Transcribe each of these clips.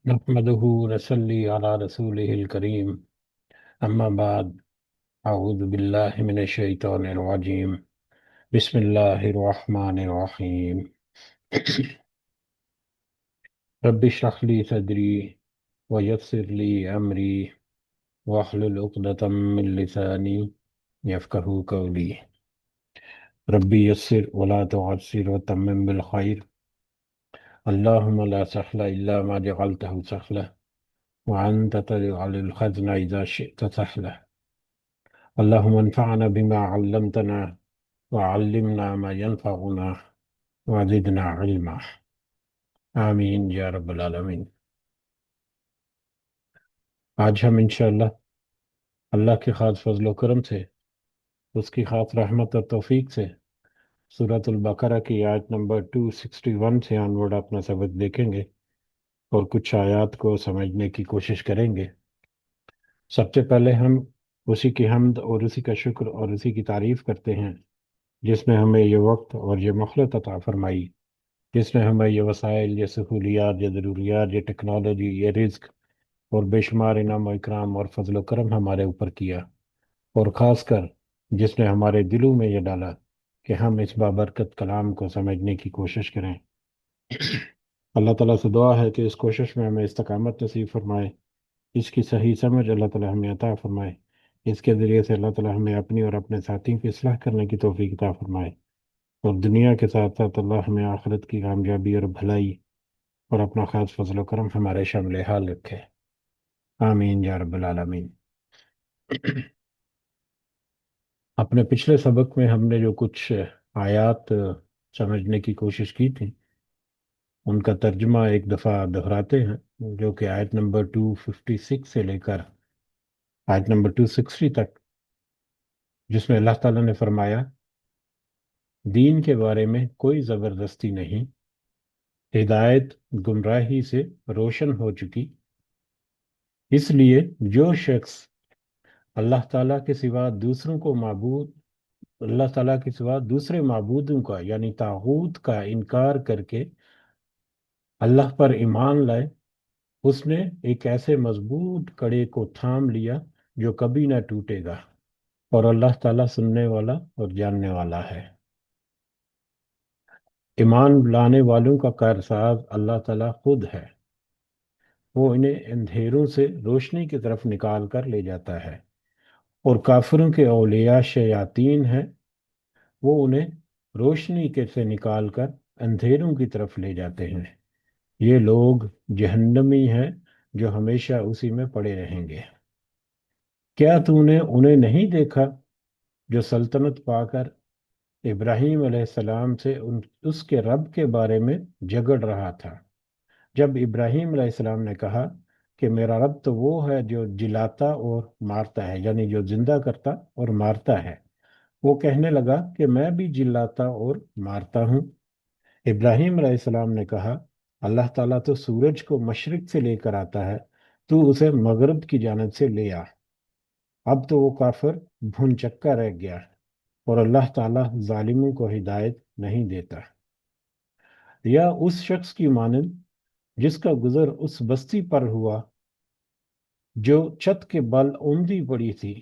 نحمده ونصلي على رسوله الكريم أما بعد أعوذ بالله من الشيطان الرجيم بسم الله الرحمن الرحيم رب اشرح لي صدري ويسر لي أمري واحلل عقدة من لساني يفقهوا قولي ربي يسر ولا تعسر وتمم بالخير اللهم لا سهل إلا ما جعلته سهلا وأنت تجعل الحزن إذا شئت سهلا اللهم انفعنا بما علمتنا وعلمنا ما ينفعنا وزدنا علما آمین یا رب العالمین۔ آج ہم انشاءاللہ اللہ کے خاص فضل و کرم سے، اس کی خاص رحمت اور توفیق سے سورۃ البقرہ کی آیت نمبر 261 سے آنورڈ اپنا سبق دیکھیں گے اور کچھ آیات کو سمجھنے کی کوشش کریں گے۔ سب سے پہلے ہم اسی کی حمد اور اسی کا شکر اور اسی کی تعریف کرتے ہیں جس نے ہمیں یہ وقت اور یہ مخلت عطا فرمائی، جس نے ہمیں یہ وسائل، یہ سہولیات، یہ ضروریات، یہ ٹیکنالوجی، یہ رزق اور بے شمار انعام و اکرام اور فضل و کرم ہمارے اوپر کیا، اور خاص کر جس نے ہمارے دلوں میں یہ ڈالا کہ ہم اس بابرکت کلام کو سمجھنے کی کوشش کریں۔ اللہ تعالیٰ سے دعا ہے کہ اس کوشش میں ہمیں استقامت نصیب فرمائے، اس کی صحیح سمجھ اللہ تعالیٰ ہمیں عطا فرمائے، اس کے ذریعے سے اللہ تعالیٰ ہمیں اپنی اور اپنے ساتھیوں کی اصلاح کرنے کی توفیق عطا فرمائے، اور دنیا کے ساتھ ساتھ اللہ ہمیں آخرت کی کامیابی اور بھلائی اور اپنا خاص فضل و کرم ہمارے شامل حال رکھے، آمین یا رب العالمین۔ اپنے پچھلے سبق میں ہم نے جو کچھ آیات سمجھنے کی کوشش کی تھی ان کا ترجمہ ایک دفعہ دہراتے ہیں، جو کہ آیت نمبر 256 سے لے کر آیت نمبر 260 تک، جس میں اللہ تعالیٰ نے فرمایا دین کے بارے میں کوئی زبردستی نہیں، ہدایت گمراہی سے روشن ہو چکی، اس لیے جو شخص اللہ تعالیٰ کے سوا دوسروں کو معبود اللہ تعالیٰ کے سوا دوسرے معبودوں کا یعنی طاغوت کا انکار کر کے اللہ پر ایمان لائے، اس نے ایک ایسے مضبوط کڑے کو تھام لیا جو کبھی نہ ٹوٹے گا، اور اللہ تعالیٰ سننے والا اور جاننے والا ہے۔ ایمان لانے والوں کا کارساز اللہ تعالیٰ خود ہے، وہ انہیں اندھیروں سے روشنی کی طرف نکال کر لے جاتا ہے، اور کافروں کے اولیاء شیاطین ہیں، وہ انہیں روشنی کے سے نکال کر اندھیروں کی طرف لے جاتے ہیں، یہ لوگ جہنمی ہیں جو ہمیشہ اسی میں پڑے رہیں گے۔ کیا تو نے انہیں نہیں دیکھا جو سلطنت پا کر ابراہیم علیہ السلام سے اس کے رب کے بارے میں جھگڑ رہا تھا، جب ابراہیم علیہ السلام نے کہا کہ میرا رب تو وہ ہے جو جلاتا اور مارتا ہے، یعنی جو زندہ کرتا اور مارتا ہے، وہ کہنے لگا کہ میں بھی جلاتا اور مارتا ہوں۔ ابراہیم علیہ السلام نے کہا اللہ تعالیٰ تو سورج کو مشرق سے لے کر آتا ہے، تو اسے مغرب کی جانب سے لے آ۔ اب تو وہ کافر بھن چکا رہ گیا، اور اللہ تعالیٰ ظالموں کو ہدایت نہیں دیتا۔ یا اس شخص کی مانند جس کا گزر اس بستی پر ہوا جو چھت کے بل اوندھی پڑی تھی،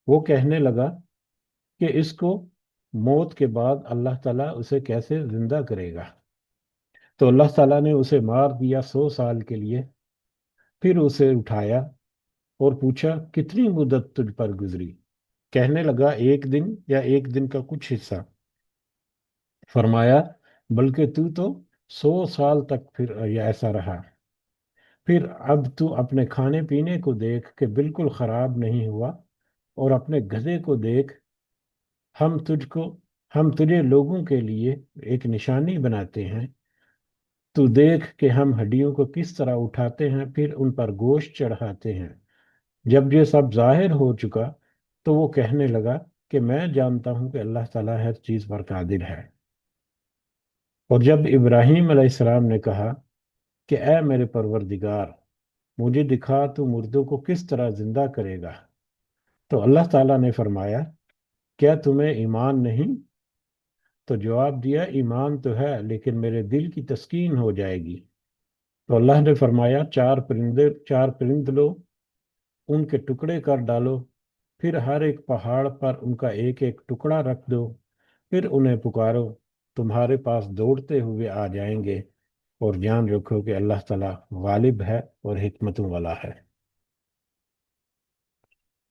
وہ کہنے لگا کہ اس کو موت کے بعد اللہ تعالیٰ اسے کیسے زندہ کرے گا، تو اللہ تعالیٰ نے اسے مار دیا 100 سال کے لیے، پھر اسے اٹھایا اور پوچھا کتنی مدت تجھ پر گزری، کہنے لگا 1 دن یا 1 دن کا کچھ حصہ، فرمایا بلکہ تو 100 سال تک پھر ایسا رہا، پھر اب تو اپنے کھانے پینے کو دیکھ کہ بالکل خراب نہیں ہوا، اور اپنے گدھے کو دیکھ، ہم تجھ کو ہم تجھے لوگوں کے لیے ایک نشانی بناتے ہیں، تو دیکھ کہ ہم ہڈیوں کو کس طرح اٹھاتے ہیں پھر ان پر گوشت چڑھاتے ہیں۔ جب یہ سب ظاہر ہو چکا تو وہ کہنے لگا کہ میں جانتا ہوں کہ اللہ تعالیٰ ہر چیز پر قادر ہے۔ اور جب ابراہیم علیہ السلام نے کہا کہ اے میرے پروردگار، مجھے دکھا تو مردوں کو کس طرح زندہ کرے گا، تو اللہ تعالیٰ نے فرمایا کیا تمہیں ایمان نہیں؟ تو جواب دیا ایمان تو ہے، لیکن میرے دل کی تسکین ہو جائے گی۔ تو اللہ نے فرمایا چار پرند لو، ان کے ٹکڑے کر ڈالو، پھر ہر ایک پہاڑ پر ان کا ایک ایک ٹکڑا رکھ دو، پھر انہیں پکارو، تمہارے پاس دوڑتے ہوئے آ جائیں گے، اور جان رکھو کہ اللہ تعالیٰ غالب ہے اور حکمتوں والا ہے۔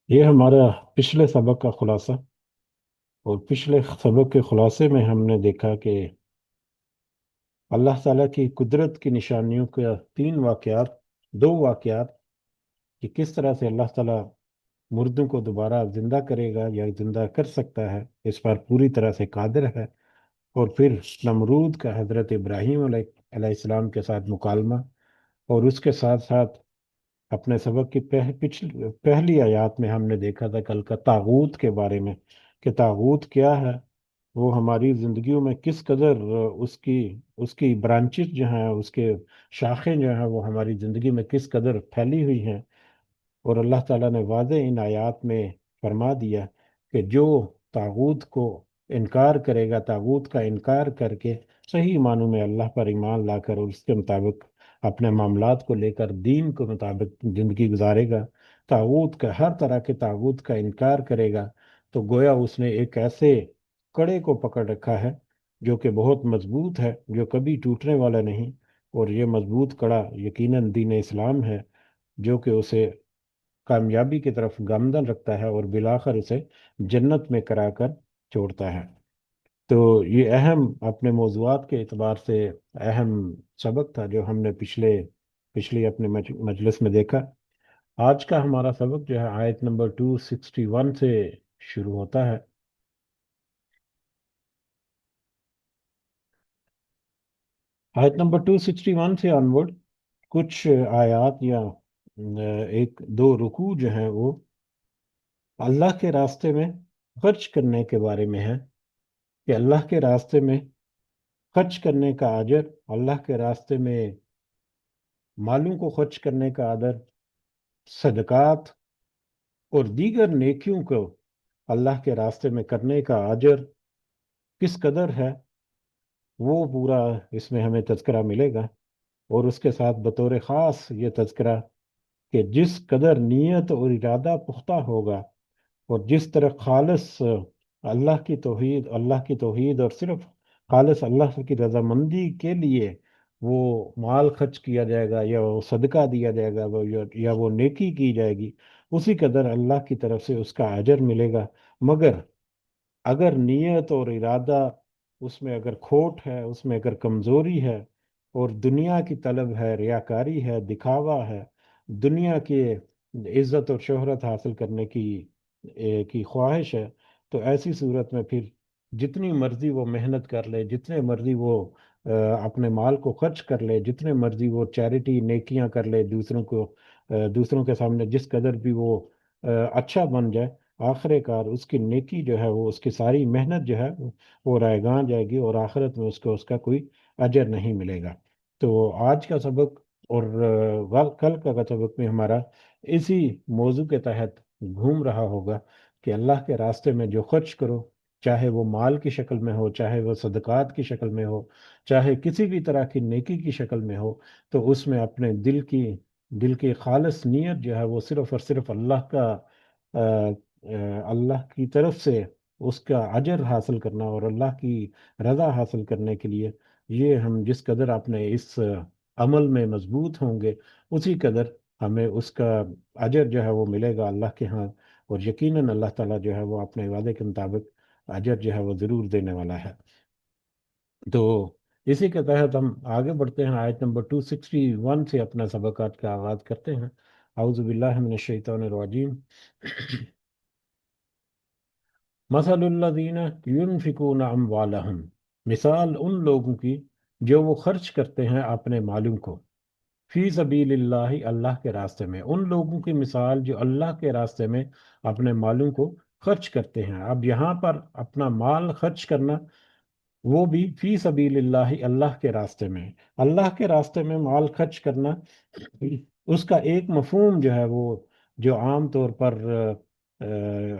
یہ ہمارا پچھلے سبق کا خلاصہ، اور پچھلے سبق کے خلاصے میں ہم نے دیکھا کہ اللہ تعالیٰ کی قدرت کی نشانیوں کا دو واقعات، کہ کس طرح سے اللہ تعالیٰ مردوں کو دوبارہ زندہ کرے گا یا زندہ کر سکتا ہے، اس پر پوری طرح سے قادر ہے۔ اور پھر نمرود کا حضرت ابراہیم علیہ السلام کے ساتھ مکالمہ، اور اس کے ساتھ ساتھ اپنے سبق کی پہلی آیات میں ہم نے دیکھا تھا کل کا طاغوت کے بارے میں، کہ طاغوت کیا ہے، وہ ہماری زندگیوں میں کس قدر اس کی برانچز جو ہیں، اس کے شاخیں جو ہیں، وہ ہماری زندگی میں کس قدر پھیلی ہوئی ہیں۔ اور اللہ تعالیٰ نے واضح ان آیات میں فرما دیا کہ جو طاغوت کو انکار کرے گا، طاغوت کا انکار کر کے صحیح معنوں میں اللہ پر ایمان لا کر اور اس کے مطابق اپنے معاملات کو لے کر دین کے مطابق زندگی گزارے گا، ہر طرح کے طاغوت کا انکار کرے گا، تو گویا اس نے ایک ایسے کڑے کو پکڑ رکھا ہے جو کہ بہت مضبوط ہے، جو کبھی ٹوٹنے والا نہیں۔ اور یہ مضبوط کڑا یقیناً دین اسلام ہے، جو کہ اسے کامیابی کی طرف گامزن رکھتا ہے اور بالآخر اسے جنت میں کرا کر چھوڑتا ہے۔ تو یہ اپنے موضوعات کے اعتبار سے اہم سبق تھا جو ہم نے پچھلی اپنے مجلس میں دیکھا۔ آج کا ہمارا سبق جو ہے آیت نمبر 261 سے شروع ہوتا ہے۔ آیت نمبر 261 سے آنورڈ کچھ آیات یا ایک دو رکوع جو ہیں وہ اللہ کے راستے میں خرچ کرنے کے بارے میں ہے، کہ اللہ کے راستے میں خرچ کرنے کا اجر، اللہ کے راستے میں مالوں کو خرچ کرنے کا اجر، صدقات اور دیگر نیکیوں کو اللہ کے راستے میں کرنے کا اجر کس قدر ہے، وہ پورا اس میں ہمیں تذکرہ ملے گا۔ اور اس کے ساتھ بطور خاص یہ تذکرہ کہ جس قدر نیت اور ارادہ پختہ ہوگا، اور جس طرح خالص اللہ کی توحید اور صرف خالص اللہ کی رضامندی کے لیے وہ مال خرچ کیا جائے گا، یا وہ صدقہ دیا جائے گا، یا وہ نیکی کی جائے گی، اسی قدر اللہ کی طرف سے اس کا اجر ملے گا۔ مگر اگر نیت اور ارادہ اس میں اگر کھوٹ ہے، اس میں اگر کمزوری ہے، اور دنیا کی طلب ہے، ریاکاری ہے، دکھاوا ہے، دنیا کی عزت اور شہرت حاصل کرنے کی خواہش ہے، تو ایسی صورت میں پھر جتنی مرضی وہ محنت کر لے، جتنے مرضی وہ اپنے مال کو خرچ کر لے، جتنے مرضی وہ چیریٹی نیکیاں کر لے، دوسروں کے سامنے جس قدر بھی وہ اچھا بن جائے، آخر کار اس کی نیکی جو ہے، وہ اس کی ساری محنت جو ہے وہ رائیگاں جائے گی، اور آخرت میں اس کا کوئی اجر نہیں ملے گا۔ تو آج کا سبق اور کل کا سبق میں ہمارا اسی موضوع کے تحت گھوم رہا ہوگا، کہ اللہ کے راستے میں جو خرچ کرو، چاہے وہ مال کی شکل میں ہو، چاہے وہ صدقات کی شکل میں ہو، چاہے کسی بھی طرح کی نیکی کی شکل میں ہو، تو اس میں اپنے دل کی خالص نیت جو ہے وہ صرف اور صرف اللہ کی طرف سے اس کا اجر حاصل کرنا، اور اللہ کی رضا حاصل کرنے کے لیے، یہ ہم جس قدر اپنے اس عمل میں مضبوط ہوں گے، اسی قدر ہمیں اس کا اجر جو ہے وہ ملے گا اللہ کے ہاں۔ اور یقیناً اللہ تعالیٰ جو ہے وہ اپنے وعدے کے مطابق اجر جو ہے وہ ضرور دینے والا ہے۔ تو اسی کے تحت ہم آگے بڑھتے ہیں، آیت نمبر 261 سے اپنا سبقات کا آغاز کرتے ہیں۔ اعوذ باللہ من الشیطان الرجیم۔ مثل الذین ينفقون اموالہم، مثال ان لوگوں کی جو وہ خرچ کرتے ہیں اپنے مالوں کو، فی سبیل اللہ، اللہ کے راستے میں، ان لوگوں کی مثال جو اللہ کے راستے میں اپنے مالوں کو خرچ کرتے ہیں۔ اب یہاں پر اپنا مال خرچ کرنا، وہ بھی فی سبیل اللہ، اللہ کے راستے میں، اللہ کے راستے میں مال خرچ کرنا، اس کا ایک مفہوم جو ہے وہ، جو عام طور پر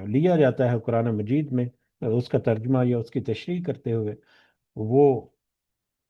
لیا جاتا ہے قرآن مجید میں، اس کا ترجمہ یا اس کی تشریح کرتے ہوئے، وہ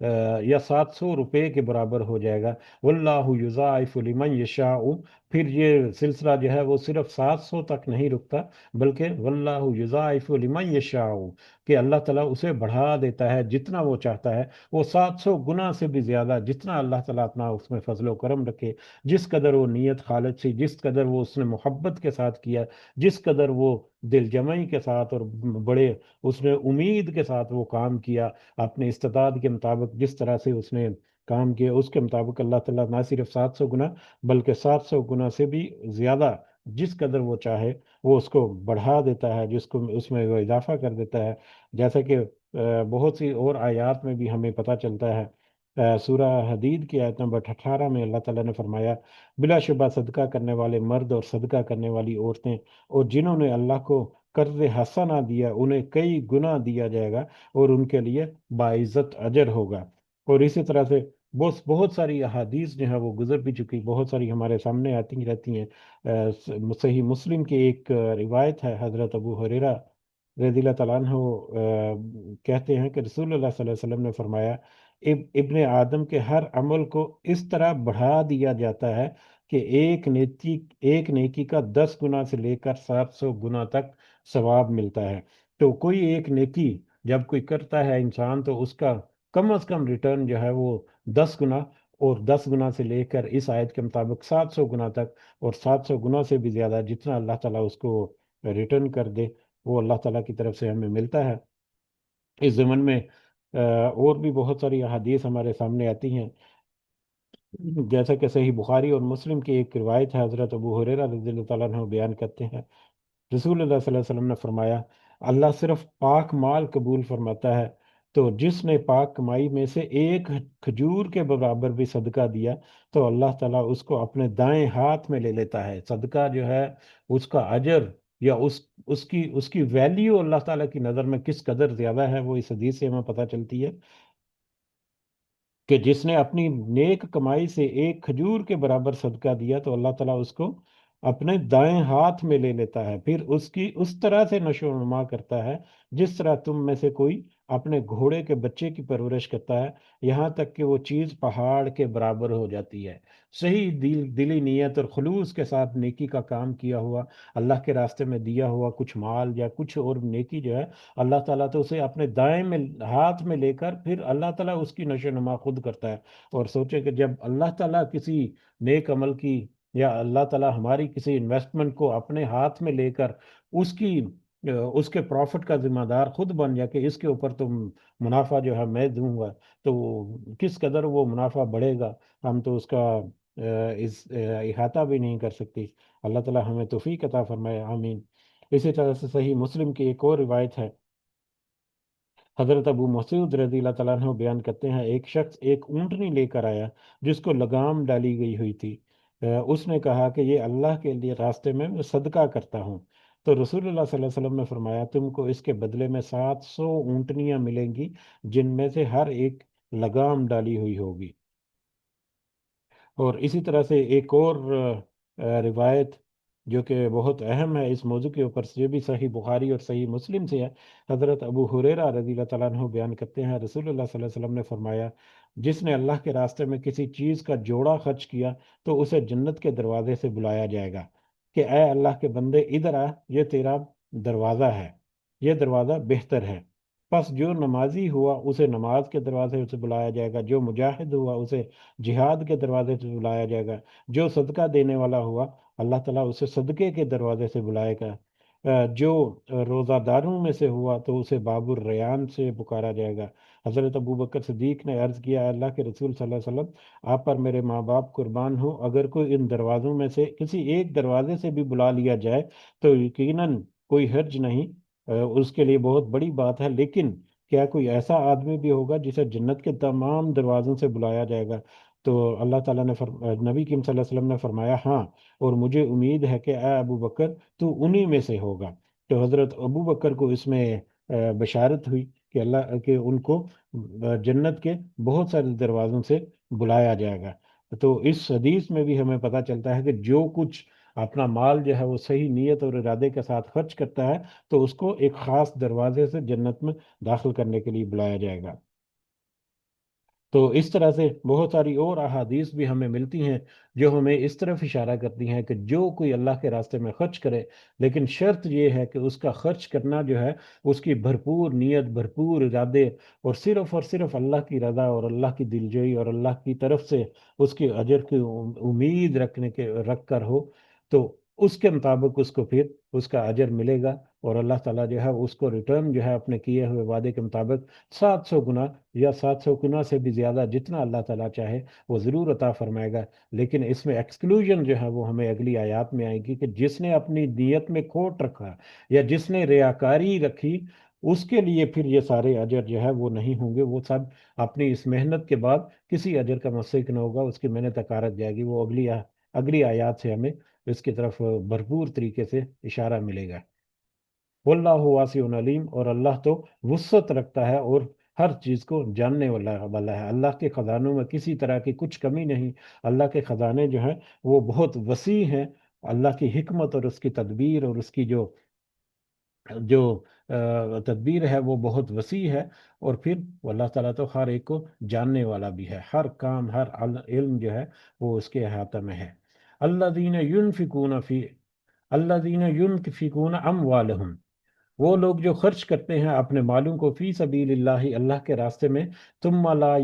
یا 700 روپے کے برابر ہو جائے گا۔ واللہ یضاعف لمن یشاء، پھر یہ سلسلہ جو ہے وہ صرف 700 تک نہیں رکتا، بلکہ واللہ یضاعف لمن یشاء، کہ اللہ تعالیٰ اسے بڑھا دیتا ہے جتنا وہ چاہتا ہے، وہ 700 گنا سے بھی زیادہ، جتنا اللہ تعالیٰ اپنا اس میں فضل و کرم رکھے، جس قدر وہ نیت خالص تھی، جس قدر وہ اس نے محبت کے ساتھ کیا، جس قدر وہ دل جمعی کے ساتھ اور بڑے اس نے امید کے ساتھ وہ کام کیا، اپنے استطاعت کے مطابق جس طرح سے اس نے کام کیا، اس کے مطابق اللہ تعالیٰ نہ صرف 700 گنا بلکہ 700 گنا سے بھی زیادہ جس قدر وہ چاہے وہ اس کو بڑھا دیتا ہے، جس کو اس میں وہ اضافہ کر دیتا ہے۔ جیسا کہ بہت سی اور آیات میں بھی ہمیں پتہ چلتا ہے۔ سورہ حدید کی آیت نمبر 18 میں اللہ تعالیٰ نے فرمایا، بلا شبہ صدقہ کرنے والے مرد اور صدقہ کرنے والی عورتیں اور جنہوں نے اللہ کو قرض حسنہ دیا انہیں کئی گنا دیا جائے گا اور ان کے لیے باعزت اجر ہوگا۔ اور اسی طرح سے بہت بہت ساری احادیث جو ہے وہ گزر بھی چکی، بہت ساری ہمارے سامنے آتی رہتی ہیں۔ صحیح مسلم کی ایک روایت ہے، حضرت ابو ہریرہ رضی اللہ تعالیٰ عنہ کہتے ہیں کہ رسول اللہ صلی اللہ علیہ وسلم نے فرمایا، ابن آدم کے ہر عمل کو اس طرح بڑھا دیا جاتا ہے کہ ایک نیکی کا 10 گنا سے لے کر 700 گنا تک ثواب ملتا ہے۔ تو کوئی ایک نیکی جب کوئی کرتا ہے انسان تو اس کا کم از کم ریٹرن جو ہے وہ 10 گنا، اور 10 گنا سے لے کر اس آیت کے مطابق 700 گنا تک، اور 700 گنا سے بھی زیادہ جتنا اللہ تعالیٰ اس کو ریٹرن کر دے وہ اللہ تعالیٰ کی طرف سے ہمیں ملتا ہے۔ اس زمن میں اور بھی بہت ساری احادیث ہمارے سامنے آتی ہیں، جیسا کہ صحیح بخاری اور مسلم کی ایک روایت ہے، حضرت ابو ہریرہ رضی اللہ تعالیٰ عنہ بیان کرتے ہیں، رسول اللہ صلی اللہ علیہ وسلم نے فرمایا، اللہ صرف پاک مال قبول فرماتا ہے، تو جس نے پاک کمائی میں سے ایک کھجور کے برابر بھی صدقہ دیا تو اللہ تعالیٰ اس کو اپنے دائیں ہاتھ میں لے لیتا ہے۔ صدقہ جو ہے اس کا اجر یا اس کی ویلیو اللہ تعالیٰ کی نظر میں کس قدر زیادہ ہے، وہ اس حدیث سے ہمیں پتہ چلتی ہے کہ جس نے اپنی نیک کمائی سے ایک کھجور کے برابر صدقہ دیا تو اللہ تعالیٰ اس کو اپنے دائیں ہاتھ میں لے لیتا ہے، پھر اس کی اس طرح سے نشو و نما کرتا ہے جس طرح تم میں سے کوئی اپنے گھوڑے کے بچے کی پرورش کرتا ہے، یہاں تک کہ وہ چیز پہاڑ کے برابر ہو جاتی ہے۔ صحیح دلی نیت اور خلوص کے ساتھ نیکی کا کام کیا ہوا، اللہ کے راستے میں دیا ہوا کچھ مال یا کچھ اور نیکی جو ہے، اللہ تعالیٰ تو اسے اپنے دائیں میں ہاتھ میں لے کر پھر اللہ تعالیٰ اس کی نشو و نما خود کرتا ہے۔ اور سوچے کہ جب اللہ تعالیٰ کسی نیک عمل کی یا اللہ تعالیٰ ہماری کسی انویسٹمنٹ کو اپنے ہاتھ میں لے کر اس کی اس کے پروفٹ کا ذمہ دار خود بن جائے کہ اس کے اوپر تم منافع جو ہے میں دوں گا، تو کس قدر وہ منافع بڑھے گا، ہم تو اس کا احاطہ بھی نہیں کر سکتی۔ اللہ تعالیٰ ہمیں توفیق عطا فرمائے، آمین۔ اسی طرح سے صحیح مسلم کی ایک اور روایت ہے، حضرت ابو مسعود رضی اللہ تعالیٰ عنہ بیان کرتے ہیں، ایک شخص ایک اونٹنی لے کر آیا جس کو لگام ڈالی گئی ہوئی تھی۔ اس نے کہا کہ یہ اللہ کے لیے راستے میں صدقہ کرتا ہوں۔ تو رسول اللہ صلی اللہ علیہ وسلم نے فرمایا، تم کو اس کے بدلے میں 700 اونٹنیاں ملیں گی جن میں سے ہر ایک لگام ڈالی ہوئی ہوگی۔ اور اسی طرح سے ایک اور روایت جو کہ بہت اہم ہے اس موضوع کے اوپر سے، جو بھی صحیح بخاری اور صحیح مسلم سے ہے، حضرت ابو ہریرہ رضی اللہ تعالیٰ عنہ بیان کرتے ہیں، رسول اللہ صلی اللہ علیہ وسلم نے فرمایا، جس نے اللہ کے راستے میں کسی چیز کا جوڑا خرچ کیا تو اسے جنت کے دروازے سے بلایا جائے گا کہ اے اللہ کے بندے ادھر آ، یہ تیرا دروازہ ہے، یہ دروازہ بہتر ہے۔ پس جو نمازی ہوا اسے نماز کے دروازے سے بلایا جائے گا، جو مجاہد ہوا اسے جہاد کے دروازے سے بلایا جائے گا، جو صدقہ دینے والا ہوا اللہ تعالیٰ اسے صدقے کے دروازے سے بلائے گا، جو روزہ داروں میں سے ہوا تو اسے باب الریان سے پکارا جائے گا۔ حضرت ابو بکر صدیق نے عرض کیا، اللہ کے رسول صلی اللہ علیہ وسلم، آپ پر میرے ماں باپ قربان ہوں، اگر کوئی ان دروازوں میں سے کسی ایک دروازے سے بھی بلا لیا جائے تو یقیناً کوئی حرج نہیں، اس کے لیے بہت بڑی بات ہے، لیکن کیا کوئی ایسا آدمی بھی ہوگا جسے جنت کے تمام دروازوں سے بلایا جائے گا؟ تو اللہ تعالیٰ نے نبی کریم صلی اللہ علیہ وسلم نے فرمایا، ہاں، اور مجھے امید ہے کہ اے ابو بکر تو انہی میں سے ہوگا۔ تو حضرت ابو بکر کو اس میں بشارت ہوئی کہ اللہ کہ ان کو جنت کے بہت سارے دروازوں سے بلایا جائے گا۔ تو اس حدیث میں بھی ہمیں پتہ چلتا ہے کہ جو کچھ اپنا مال جو ہے وہ صحیح نیت اور ارادے کے ساتھ خرچ کرتا ہے تو اس کو ایک خاص دروازے سے جنت میں داخل کرنے کے لیے بلایا جائے گا۔ تو اس طرح سے بہت ساری اور احادیث بھی ہمیں ملتی ہیں جو ہمیں اس طرف اشارہ کرتی ہیں کہ جو کوئی اللہ کے راستے میں خرچ کرے، لیکن شرط یہ ہے کہ اس کا خرچ کرنا جو ہے اس کی بھرپور نیت، بھرپور ارادے، اور صرف اللہ کی رضا اور اللہ کی دلجوئی اور اللہ کی طرف سے اس کی اجر کی امید رکھ کر ہو، تو اس کے مطابق اس کو پھر اس کا اجر ملے گا، اور اللہ تعالیٰ جو ہے اس کو ریٹرن جو ہے اپنے کیے ہوئے وعدے کے مطابق 700 گنا یا 700 گنا سے بھی زیادہ جتنا اللہ تعالیٰ چاہے وہ ضرور عطا فرمائے گا۔ لیکن اس میں ایکسکلوژن جو ہے وہ ہمیں اگلی آیات میں آئے گی کہ جس نے اپنی نیت میں کھوٹ رکھا یا جس نے ریاکاری رکھی، اس کے لیے پھر یہ سارے اجر جو ہے وہ نہیں ہوں گے، وہ سب اپنی اس محنت کے بعد کسی اجر کا مستحق نہ ہوگا، اس کی محنت اکارت جائے گی، وہ اگلی آیات سے ہمیں اس کی طرف بھرپور طریقے سے اشارہ ملے گا۔ واللہ واسع علیم، اور اللہ تو وسعت رکھتا ہے اور ہر چیز کو جاننے والا ہے۔ اللہ کے خزانوں میں کسی طرح کی کچھ کمی نہیں۔ اللہ کے خزانے جو ہیں وہ بہت وسیع ہیں۔ اللہ کی حکمت اور اس کی تدبیر اور اس کی جو تدبیر ہے وہ بہت وسیع ہے، اور پھر وہ اللہ تعالیٰ تو ہر ایک کو جاننے والا بھی ہے، ہر کام، ہر علم جو ہے وہ اس کے احاطہ میں ہے۔ الذین ینفقون فی الذین ینفقون اموالہم، وہ لوگ جو خرچ کرتے ہیں اپنے مالوں کو فی سبیل اللہ، اللہ کے راستے میں، ثم لا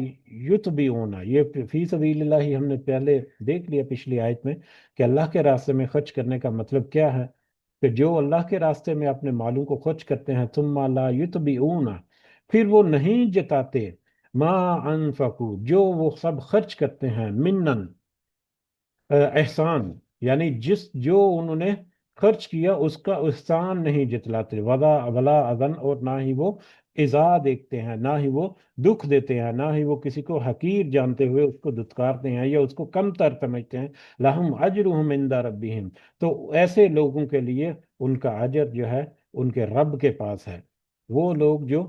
یتبعون، یہ فی سبیل اللہ ہم نے پہلے دیکھ لیا پچھلی آیت میں کہ اللہ کے راستے میں خرچ کرنے کا مطلب کیا ہے، کہ جو اللہ کے راستے میں اپنے مالوں کو خرچ کرتے ہیں، ثم لا یتبعون، پھر وہ نہیں جتاتے، ما انفقوا، جو وہ سب خرچ کرتے ہیں، منن، احسان، یعنی جو انہوں نے خرچ کیا اس کا احسان نہیں جتلاتے، ولا اذن، اور نہ ہی وہ ایذا دیکھتے ہیں، نہ ہی وہ دکھ دیتے ہیں، نہ ہی وہ کسی کو حقیر جانتے ہوئے اس کو دھتکارتے ہیں یا اس کو کم تر سمجھتے ہیں۔ لہم اجرہم عند ربہم، تو ایسے لوگوں کے لیے ان کا اجر جو ہے ان کے رب کے پاس ہے۔ وہ لوگ جو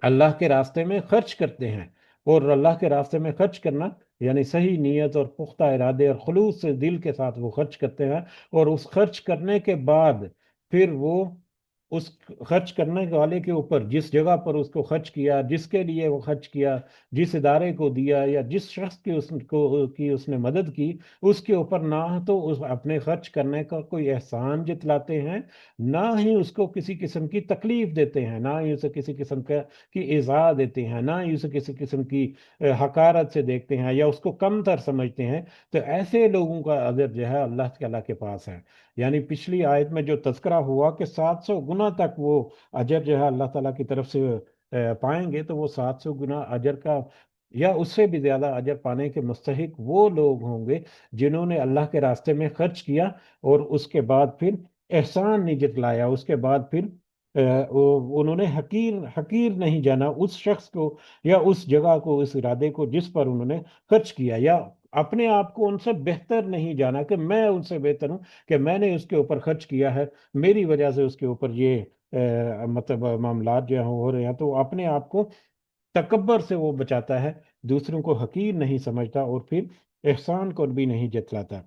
اللہ کے راستے میں خرچ کرتے ہیں، اور اللہ کے راستے میں خرچ کرنا یعنی صحیح نیت اور پختہ ارادے اور خلوص سے دل کے ساتھ وہ خرچ کرتے ہیں، اور اس خرچ کرنے کے بعد پھر وہ اس خرچ کرنے والے کے اوپر جس جگہ پر اس کو خرچ کیا، جس کے لیے وہ خرچ کیا، جس ادارے کو دیا یا جس شخص کی اس نے مدد کی، اس کے اوپر نہ تو اپنے خرچ کرنے کا کوئی احسان جتلاتے ہیں، نہ ہی اس کو کسی قسم کی تکلیف دیتے ہیں، نہ ہی اسے کسی قسم کی ایذا دیتے ہیں، نہ ہی اسے کسی قسم کی حقارت سے دیکھتے ہیں یا اس کو کم تر سمجھتے ہیں، تو ایسے لوگوں کا اجر جو ہے اللہ کے پاس ہے۔ یعنی پچھلی آیت میں جو تذکرہ ہوا کہ 700 گنا تک وہ اجر جو ہے اللہ تعالیٰ کی طرف سے پائیں گے، تو وہ 700 گنا اجر کا یا اس سے بھی زیادہ اجر پانے کے مستحق وہ لوگ ہوں گے جنہوں نے اللہ کے راستے میں خرچ کیا، اور اس کے بعد پھر احسان نہیں جتلایا، اس کے بعد پھر انہوں نے حقیر نہیں جانا اس شخص کو یا اس جگہ کو، اس ارادے کو جس پر انہوں نے خرچ کیا، یا اپنے آپ کو ان سے بہتر نہیں جانا کہ میں ان سے بہتر ہوں، کہ میں نے اس کے اوپر خرچ کیا ہے، میری وجہ سے اس کے اوپر یہ مطلب معاملات جو ہو رہے ہیں، تو اپنے آپ کو تکبر سے وہ بچاتا ہے، دوسروں کو حقیر نہیں سمجھتا، اور پھر احسان کو بھی نہیں جتلاتا۔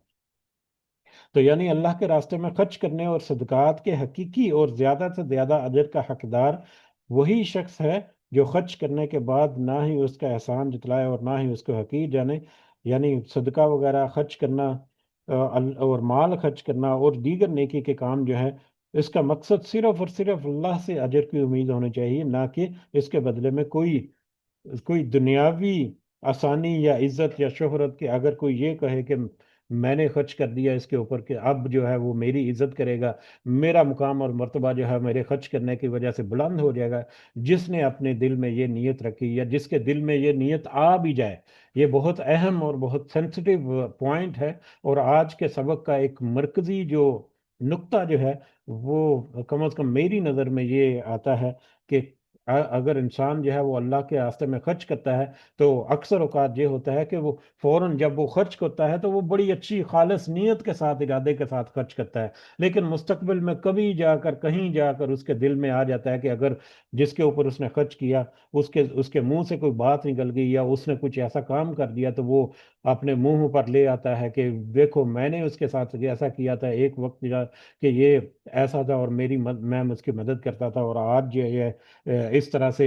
تو یعنی اللہ کے راستے میں خرچ کرنے اور صدقات کے حقیقی اور زیادہ سے زیادہ اجر کا حقدار وہی شخص ہے جو خرچ کرنے کے بعد نہ ہی اس کا احسان جتلائے اور نہ ہی اس کو حقیر جانے۔ یعنی صدقہ وغیرہ خرچ کرنا، اور مال خرچ کرنا اور دیگر نیکی کے کام جو ہے، اس کا مقصد صرف اور صرف اللہ سے اجر کی امید ہونی چاہیے، نہ کہ اس کے بدلے میں کوئی دنیاوی آسانی یا عزت یا شہرت، کہ اگر کوئی یہ کہے کہ میں نے خرچ کر دیا اس کے اوپر کہ اب جو ہے وہ میری عزت کرے گا، میرا مقام اور مرتبہ جو ہے میرے خرچ کرنے کی وجہ سے بلند ہو جائے گا۔ جس نے اپنے دل میں یہ نیت رکھی یا جس کے دل میں یہ نیت آ بھی جائے، یہ بہت اہم اور بہت سینسٹیو پوائنٹ ہے، اور آج کے سبق کا ایک مرکزی جو نقطہ جو ہے وہ کم از کم میری نظر میں یہ آتا ہے کہ اگر انسان جو ہے وہ اللہ کے راستے میں خرچ کرتا ہے، تو اکثر اوقات یہ ہوتا ہے کہ وہ فوراً جب وہ خرچ کرتا ہے تو وہ بڑی اچھی خالص نیت کے ساتھ، ارادے کے ساتھ خرچ کرتا ہے، لیکن مستقبل میں کبھی جا کر کہیں جا کر اس کے دل میں آ جاتا ہے کہ اگر جس کے اوپر اس نے خرچ کیا اس کے منہ سے کوئی بات نکل گئی یا اس نے کچھ ایسا کام کر دیا، تو وہ اپنے منہ پر لے آتا ہے کہ دیکھو میں نے اس کے ساتھ ایسا کیا تھا ایک وقت کہ یہ ایسا تھا اور میں اس کی مدد کرتا تھا، اور آج جو یہ اس طرح سے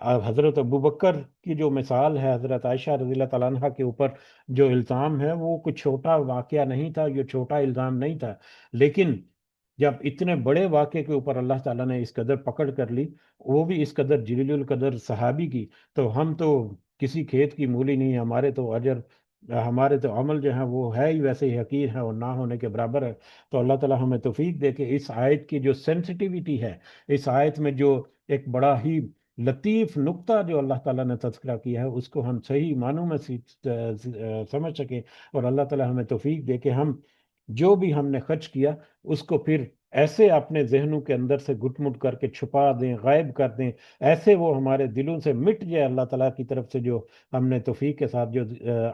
حضرت ابوبکر کی جو مثال ہے، حضرت عائشہ رضی اللہ تعالیٰ عنہا کے اوپر جو الزام ہے، وہ کچھ چھوٹا واقعہ نہیں تھا، یہ چھوٹا الزام نہیں تھا، لیکن جب اتنے بڑے واقعے کے اوپر اللہ تعالیٰ نے اس قدر پکڑ کر لی، وہ بھی اس قدر جلیل القدر صحابی کی، تو ہم تو کسی کھیت کی مولی نہیں، ہمارے تو اجر، ہمارے تو عمل جو ہیں وہ ہے ہی ویسے ہی حقیر ہے اور نہ ہونے کے برابر ہے۔ تو اللہ تعالیٰ ہمیں توفیق دے کہ اس آیت کی جو سینسٹیوٹی ہے، اس آیت میں جو ایک بڑا ہی لطیف نقطہ جو اللہ تعالیٰ نے تذکرہ کیا ہے، اس کو ہم صحیح معنوں میں سمجھ سکیں، اور اللہ تعالیٰ ہمیں توفیق دے کہ ہم جو بھی ہم نے خرچ کیا اس کو پھر ایسے اپنے ذہنوں کے اندر سے گٹ مٹ کر کے چھپا دیں، غائب کر دیں، ایسے وہ ہمارے دلوں سے مٹ جائے اللہ تعالیٰ کی طرف سے، جو ہم نے توفیق کے ساتھ جو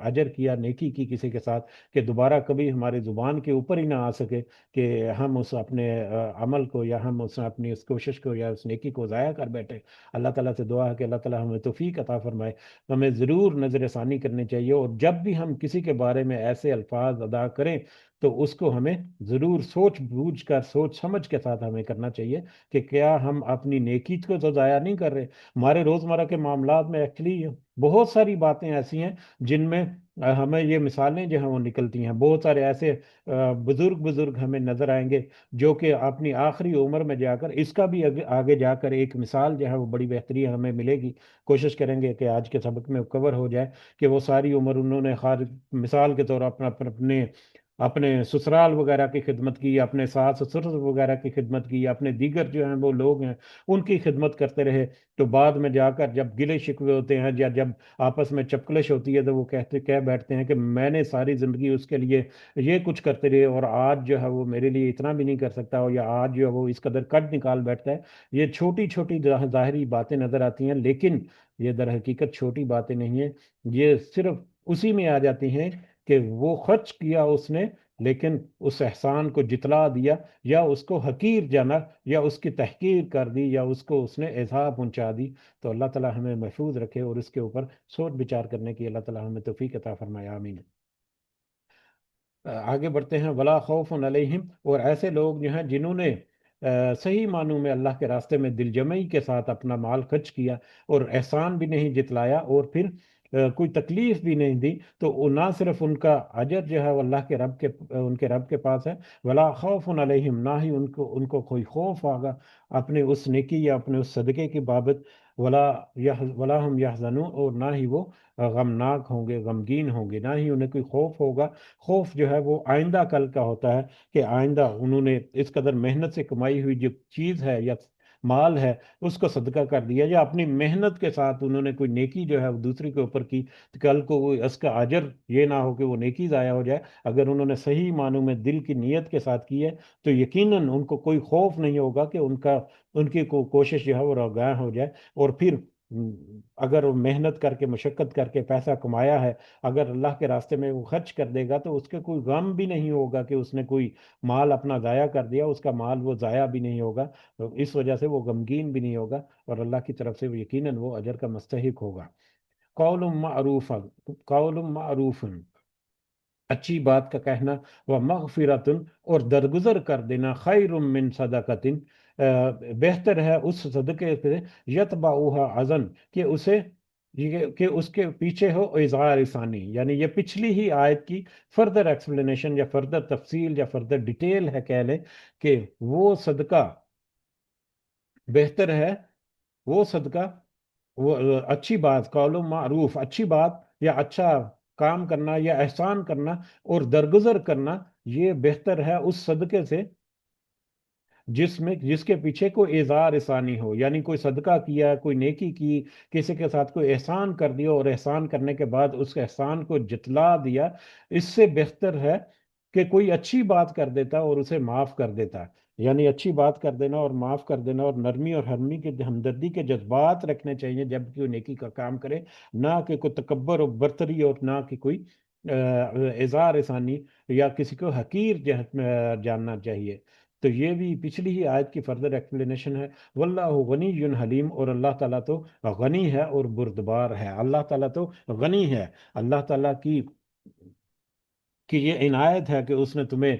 اجر کیا، نیکی کی کسی کے ساتھ، کہ دوبارہ کبھی ہماری زبان کے اوپر ہی نہ آ سکے کہ ہم اس اپنے عمل کو، یا ہم اس اپنی اس کوشش کو یا اس نیکی کو ضائع کر بیٹھے۔ اللہ تعالیٰ سے دعا ہے کہ اللہ تعالیٰ ہمیں توفیق عطا فرمائے۔ ہمیں ضرور نظر ثانی کرنی چاہیے، اور جب بھی ہم کسی کے بارے میں ایسے الفاظ ادا کریں تو اس کو ہمیں ضرور سوچ بوجھ کر، سوچ سمجھ کے ساتھ ہمیں کرنا چاہیے کہ کیا ہم اپنی نیکی کو تو ضائع نہیں کر رہے۔ ہمارے روزمرہ کے معاملات میں ایکچولی بہت ساری باتیں ایسی ہیں جن میں ہمیں یہ مثالیں جو ہیں وہ نکلتی ہیں۔ بہت سارے ایسے بزرگ بزرگ ہمیں نظر آئیں گے جو کہ اپنی آخری عمر میں جا کر، اس کا بھی آگے جا کر ایک مثال جو ہے وہ بڑی بہترین ہمیں ملے گی، کوشش کریں گے کہ آج کے سبق میں کور ہو جائے، کہ وہ ساری عمر انہوں نے خارج مثال کے طور پر اپنے اپنے سسرال وغیرہ کی خدمت کی، اپنے ساس سسر وغیرہ کی خدمت کی، اپنے دیگر جو ہیں وہ لوگ ہیں ان کی خدمت کرتے رہے، تو بعد میں جا کر جب گلے شکوے ہوتے ہیں یا جب آپس میں چپکلش ہوتی ہے، تو وہ کہہ بیٹھتے ہیں کہ میں نے ساری زندگی اس کے لیے یہ کچھ کرتے رہے، اور آج جو ہے وہ میرے لیے اتنا بھی نہیں کر سکتا، اور یا آج جو ہے وہ اس قدر کٹ نکال بیٹھتا ہے۔ یہ چھوٹی چھوٹی ظاہری باتیں نظر آتی ہیں، لیکن یہ در حقیقت چھوٹی باتیں نہیں ہیں، یہ صرف اسی میں آ جاتی ہیں کہ وہ خرچ کیا اس نے، لیکن اس احسان کو جتلا دیا، یا اس کو حقیر جانا، یا اس کی تحقیر کر دی، یا اس کو اس نے ایذا پہنچا دی۔ تو اللہ تعالیٰ ہمیں محفوظ رکھے، اور اس کے اوپر سوچ بچار کرنے کی اللہ تعالیٰ ہمیں توفیق عطا فرمائے، آمین۔ آگے بڑھتے ہیں، ولا خوف علیہم، اور ایسے لوگ جو ہیں جنہوں نے صحیح معنوں میں اللہ کے راستے میں دل جمعی کے ساتھ اپنا مال خرچ کیا، اور احسان بھی نہیں جتلایا، اور پھر کوئی تکلیف بھی نہیں دی، تو وہ نہ صرف ان کا اجر جو ہے وہ اللہ کے رب کے ان کے رب کے پاس ہے، ولا خوف علیہم، نہ ہی ان کو کوئی خوف ہوگا اپنے اس نیکی یا اپنے اس صدقے کی بابت، ولا ولا ہم یحزنون، اور نہ ہی وہ غمناک ہوں گے، غمگین ہوں گے، نہ ہی انہیں کوئی خوف ہوگا۔ خوف جو ہے وہ آئندہ کل کا ہوتا ہے، کہ آئندہ انہوں نے اس قدر محنت سے کمائی ہوئی جو چیز ہے یا مال ہے، اس کو صدقہ کر دیا، یا اپنی محنت کے ساتھ انہوں نے کوئی نیکی جو ہے وہ دوسری کے اوپر کی، تو کل کو اس کا اجر یہ نہ ہو کہ وہ نیکی ضائع ہو جائے۔ اگر انہوں نے صحیح معنوں میں دل کی نیت کے ساتھ کی ہے، تو یقیناً ان کو کوئی خوف نہیں ہوگا کہ ان کی کوشش جو ہے وہ رائگاں ہو جائے، اور پھر اگر وہ محنت کر کے، مشقت کر کے پیسہ کمایا ہے، اگر اللہ کے راستے میں وہ خرچ کر دے گا، تو اس کے کوئی غم بھی نہیں ہوگا کہ اس نے کوئی مال اپنا ضائع کر دیا، اس کا مال وہ ضائع بھی نہیں ہوگا، تو اس وجہ سے وہ غمگین بھی نہیں ہوگا، اور اللہ کی طرف سے وہ یقیناً وہ اجر کا مستحق ہوگا۔ قول معروف، قول معروف، اچھی بات کا کہنا، وہ مغفرتن، اور درگزر کر دینا، خیر من صدقتن، بہتر ہے اس صدقے سے، یتبعها اذن، کہ اسے کہ اس کے پیچھے ہو اظہار ثانی، یعنی یہ پچھلی ہی آیت کی فردر ایکسپلینیشن یا فردر تفصیل یا فردر ڈیٹیل ہے، کہہ لیں کہ وہ صدقہ بہتر ہے، وہ صدقہ، وہ اچھی بات، قول معروف، اچھی بات یا اچھا کام کرنا یا احسان کرنا اور درگزر کرنا، یہ بہتر ہے اس صدقے سے جس کے پیچھے کوئی اظہار ثانی ہو، یعنی کوئی صدقہ کیا، کوئی نیکی کی، کسی کے ساتھ کوئی احسان کر دیا، اور احسان کرنے کے بعد اس احسان کو جتلا دیا، اس سے بہتر ہے کہ کوئی اچھی بات کر دیتا اور اسے معاف کر دیتا۔ یعنی اچھی بات کر دینا اور معاف کر دینا، اور نرمی اور حرمی کے ہمدردی کے جذبات رکھنے چاہیے جب کوئی نیکی کا کام کرے، نہ کہ کوئی تکبر اور برتری، اور نہ کہ کوئی اظہار ثانی، یا کسی کو حقیر جاننا چاہیے۔ تو یہ بھی پچھلی ہی آیت کی فردر ایکسپلینیشن ہے۔ واللہ غنی حلیم، اور اللہ تعالیٰ تو غنی ہے اور بردبار ہے، اللہ تعالیٰ تو غنی ہے، اللہ تعالیٰ کی کہ یہ عنایت ہے کہ اس نے تمہیں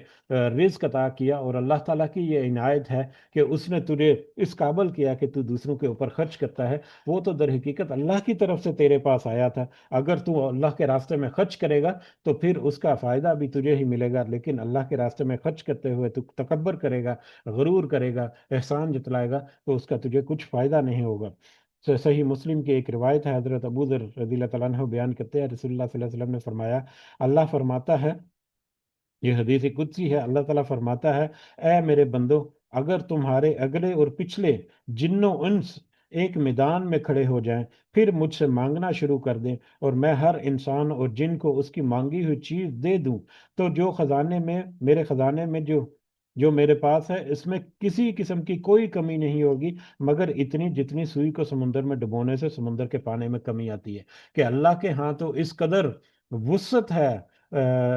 رزق عطا کیا، اور اللہ تعالیٰ کی یہ عنایت ہے کہ اس نے تجھے اس قابل کیا کہ تو دوسروں کے اوپر خرچ کرتا ہے۔ وہ تو در حقیقت اللہ کی طرف سے تیرے پاس آیا تھا۔ اگر تو اللہ کے راستے میں خرچ کرے گا تو پھر اس کا فائدہ بھی تجھے ہی ملے گا، لیکن اللہ کے راستے میں خرچ کرتے ہوئے تو تکبر کرے گا، غرور کرے گا، احسان جتلائے گا، تو اس کا تجھے کچھ فائدہ نہیں ہوگا۔ صحیح مسلم کی ایک روایت ہے، حضرت ابو ذر رضی اللہ تعالیٰ عنہ بیان کرتے ہیں، رسول اللہ صلی اللہ علیہ وسلم نے فرمایا، اللہ فرماتا ہے، یہ حدیث قدسی ہے، اللہ تعالیٰ فرماتا ہے، اے میرے بندو، اگر تمہارے اگلے اور پچھلے جن و انس ایک میدان میں کھڑے ہو جائیں، پھر مجھ سے مانگنا شروع کر دیں، اور میں ہر انسان اور جن کو اس کی مانگی ہوئی چیز دے دوں، تو جو خزانے میں، میرے خزانے میں جو جو میرے پاس ہے، اس میں کسی قسم کی کوئی کمی نہیں ہوگی، مگر اتنی جتنی سوئی کو سمندر میں ڈبونے سے سمندر کے پانی میں کمی آتی ہے۔ کہ اللہ کے ہاں تو اس قدر وسعت ہے،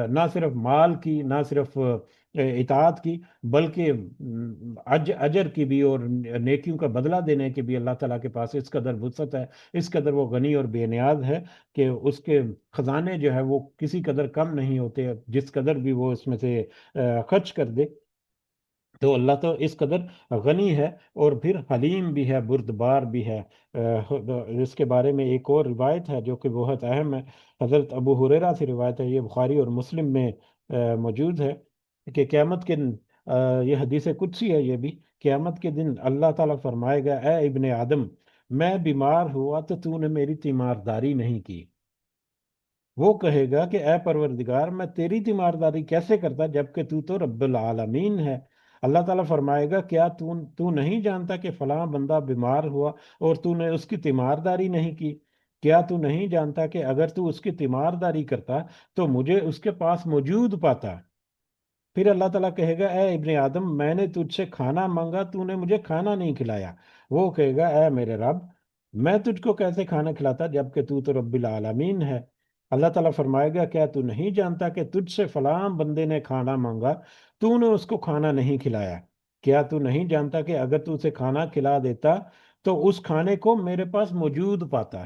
نہ صرف مال کی، نہ صرف اطاعت کی، بلکہ اجر کی بھی اور نیکیوں کا بدلہ دینے کی بھی اللہ تعالیٰ کے پاس اس قدر وسعت ہے، اس قدر وہ غنی اور بے نیاز ہے کہ اس کے خزانے جو ہے وہ کسی قدر کم نہیں ہوتے، جس قدر بھی وہ اس میں سے خرچ کر دے۔ تو اللہ تو اس قدر غنی ہے، اور پھر حلیم بھی ہے، بردبار بھی ہے۔ اس کے بارے میں ایک اور روایت ہے جو کہ بہت اہم ہے، حضرت ابو ہریرہ سے روایت ہے، یہ بخاری اور مسلم میں موجود ہے، کہ قیامت کے دن، یہ حدیث قدسی ہے یہ بھی، قیامت کے دن اللہ تعالیٰ فرمائے گا، اے ابن آدم، میں بیمار ہوا تو نے میری تیمارداری نہیں کی۔ وہ کہے گا کہ اے پروردگار، میں تیری تیمارداری کیسے کرتا جبکہ تو رب العالمین ہے۔ اللہ تعالیٰ فرمائے گا، کیا تو نہیں جانتا کہ فلاں بندہ بیمار ہوا اور تو نے اس کی تیمارداری نہیں کی؟ کیا تو نہیں جانتا کہ اگر تو اس کی تیمارداری کرتا تو مجھے اس کے پاس موجود پاتا؟ پھر اللہ تعالیٰ کہے گا، اے ابن آدم، میں نے تجھ سے کھانا مانگا، تو نے مجھے کھانا نہیں کھلایا۔ وہ کہے گا، اے میرے رب، میں تجھ کو کیسے کھانا کھلاتا جبکہ تو رب العالمین ہے؟ اللہ تعالیٰ فرمائے گا، کیا تو نہیں جانتا کہ تجھ سے فلاں بندے نے کھانا مانگا، تو نے اس کو کھانا نہیں کھلایا؟ کیا تو نہیں جانتا کہ اگر تو اسے کھانا کھلا دیتا تو اس کھانے کو میرے پاس موجود پاتا؟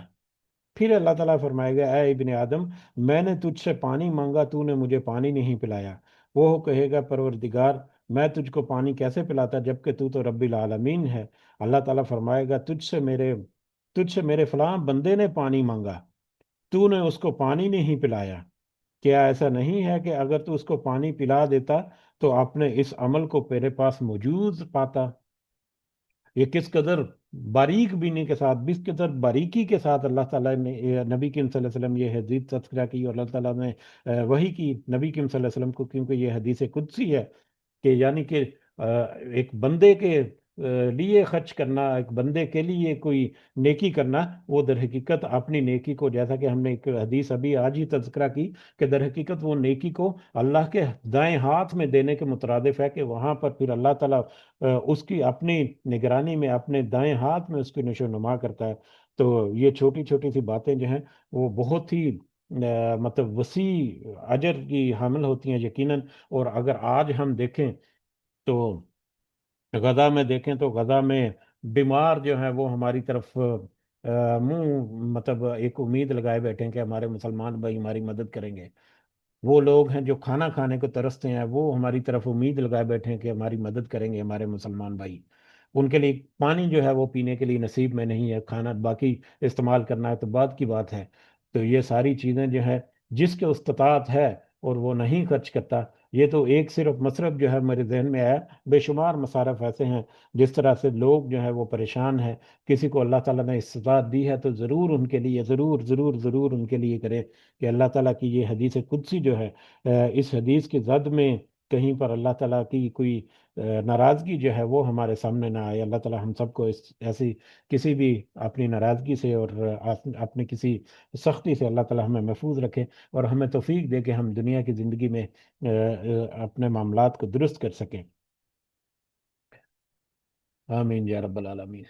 پھر اللہ تعالیٰ فرمائے گا، اے ابن آدم، میں نے تجھ سے پانی مانگا، تو نے مجھے پانی نہیں پلایا۔ وہ کہے گا، پروردگار، میں تجھ کو پانی کیسے پلاتا جبکہ تو رب العالمین ہے؟ اللہ تعالیٰ فرمائے گا، تجھ سے میرے فلاں بندے نے پانی مانگا، تو نے اس کو پانی نہیں پلایا۔ کیا ایسا نہیں ہے کہ اگر تو اس کو پانی پلا دیتا تو اپنے اس عمل کو میرے پاس موجود پاتا؟ یہ کس قدر باریک بینی کے ساتھ، کس قدر باریکی کے ساتھ اللہ تعالیٰ نے، نبی کریم صلی اللہ علیہ وسلم یہ حدیث تذکرہ کی، اور اللہ تعالیٰ نے وحی کی نبی کریم صلی اللہ علیہ وسلم کو، کیونکہ یہ حدیث قدسی ہے، کہ یعنی کہ ایک بندے کے لیے خرچ کرنا، ایک بندے کے لیے کوئی نیکی کرنا، وہ در حقیقت اپنی نیکی کو، جیسا کہ ہم نے ایک حدیث ابھی آج ہی تذکرہ کی، کہ در حقیقت وہ نیکی کو اللہ کے دائیں ہاتھ میں دینے کے مترادف ہے، کہ وہاں پر پھر اللہ تعالیٰ اس کی اپنی نگرانی میں، اپنے دائیں ہاتھ میں اس کی نشو و نما کرتا ہے۔ تو یہ چھوٹی چھوٹی سی باتیں جو ہیں وہ بہت ہی مطلب وسیع اجر کی حامل ہوتی ہیں یقیناً۔ اور اگر آج ہم دیکھیں تو غزہ میں دیکھیں تو غزہ میں بیمار جو ہیں وہ ہماری طرف منہ، مطلب ایک امید لگائے بیٹھے ہیں کہ ہمارے مسلمان بھائی ہماری مدد کریں گے۔ وہ لوگ ہیں جو کھانا کھانے کو ترستے ہیں، وہ ہماری طرف امید لگائے بیٹھے ہیں کہ ہماری مدد کریں گے ہمارے مسلمان بھائی۔ ان کے لیے پانی جو ہے وہ پینے کے لیے نصیب میں نہیں ہے، کھانا باقی استعمال کرنا ہے تو بعد کی بات ہے۔ تو یہ ساری چیزیں جو ہے، جس کے استطاعت ہے اور وہ نہیں خرچ کرتا، یہ تو ایک صرف مصرف جو ہے میرے ذہن میں آیا، بے شمار مصارف ایسے ہیں جس طرح سے لوگ جو ہیں وہ پریشان ہیں۔ کسی کو اللہ تعالیٰ نے استطاعت دی ہے تو ضرور ان کے لیے، ضرور ضرور ضرور ان کے لیے کرے، کہ اللہ تعالیٰ کی یہ حدیث قدسی جو ہے، اس حدیث کی زد میں کہیں پر اللہ تعالیٰ کی کوئی ناراضگی جو ہے وہ ہمارے سامنے نہ آئے۔ اللہ تعالیٰ ہم سب کو ایسی کسی بھی اپنی ناراضگی سے اور اپنی کسی سختی سے اللہ تعالیٰ ہمیں محفوظ رکھے، اور ہمیں توفیق دے کہ ہم دنیا کی زندگی میں اپنے معاملات کو درست کر سکیں۔ آمین یا رب العالمین۔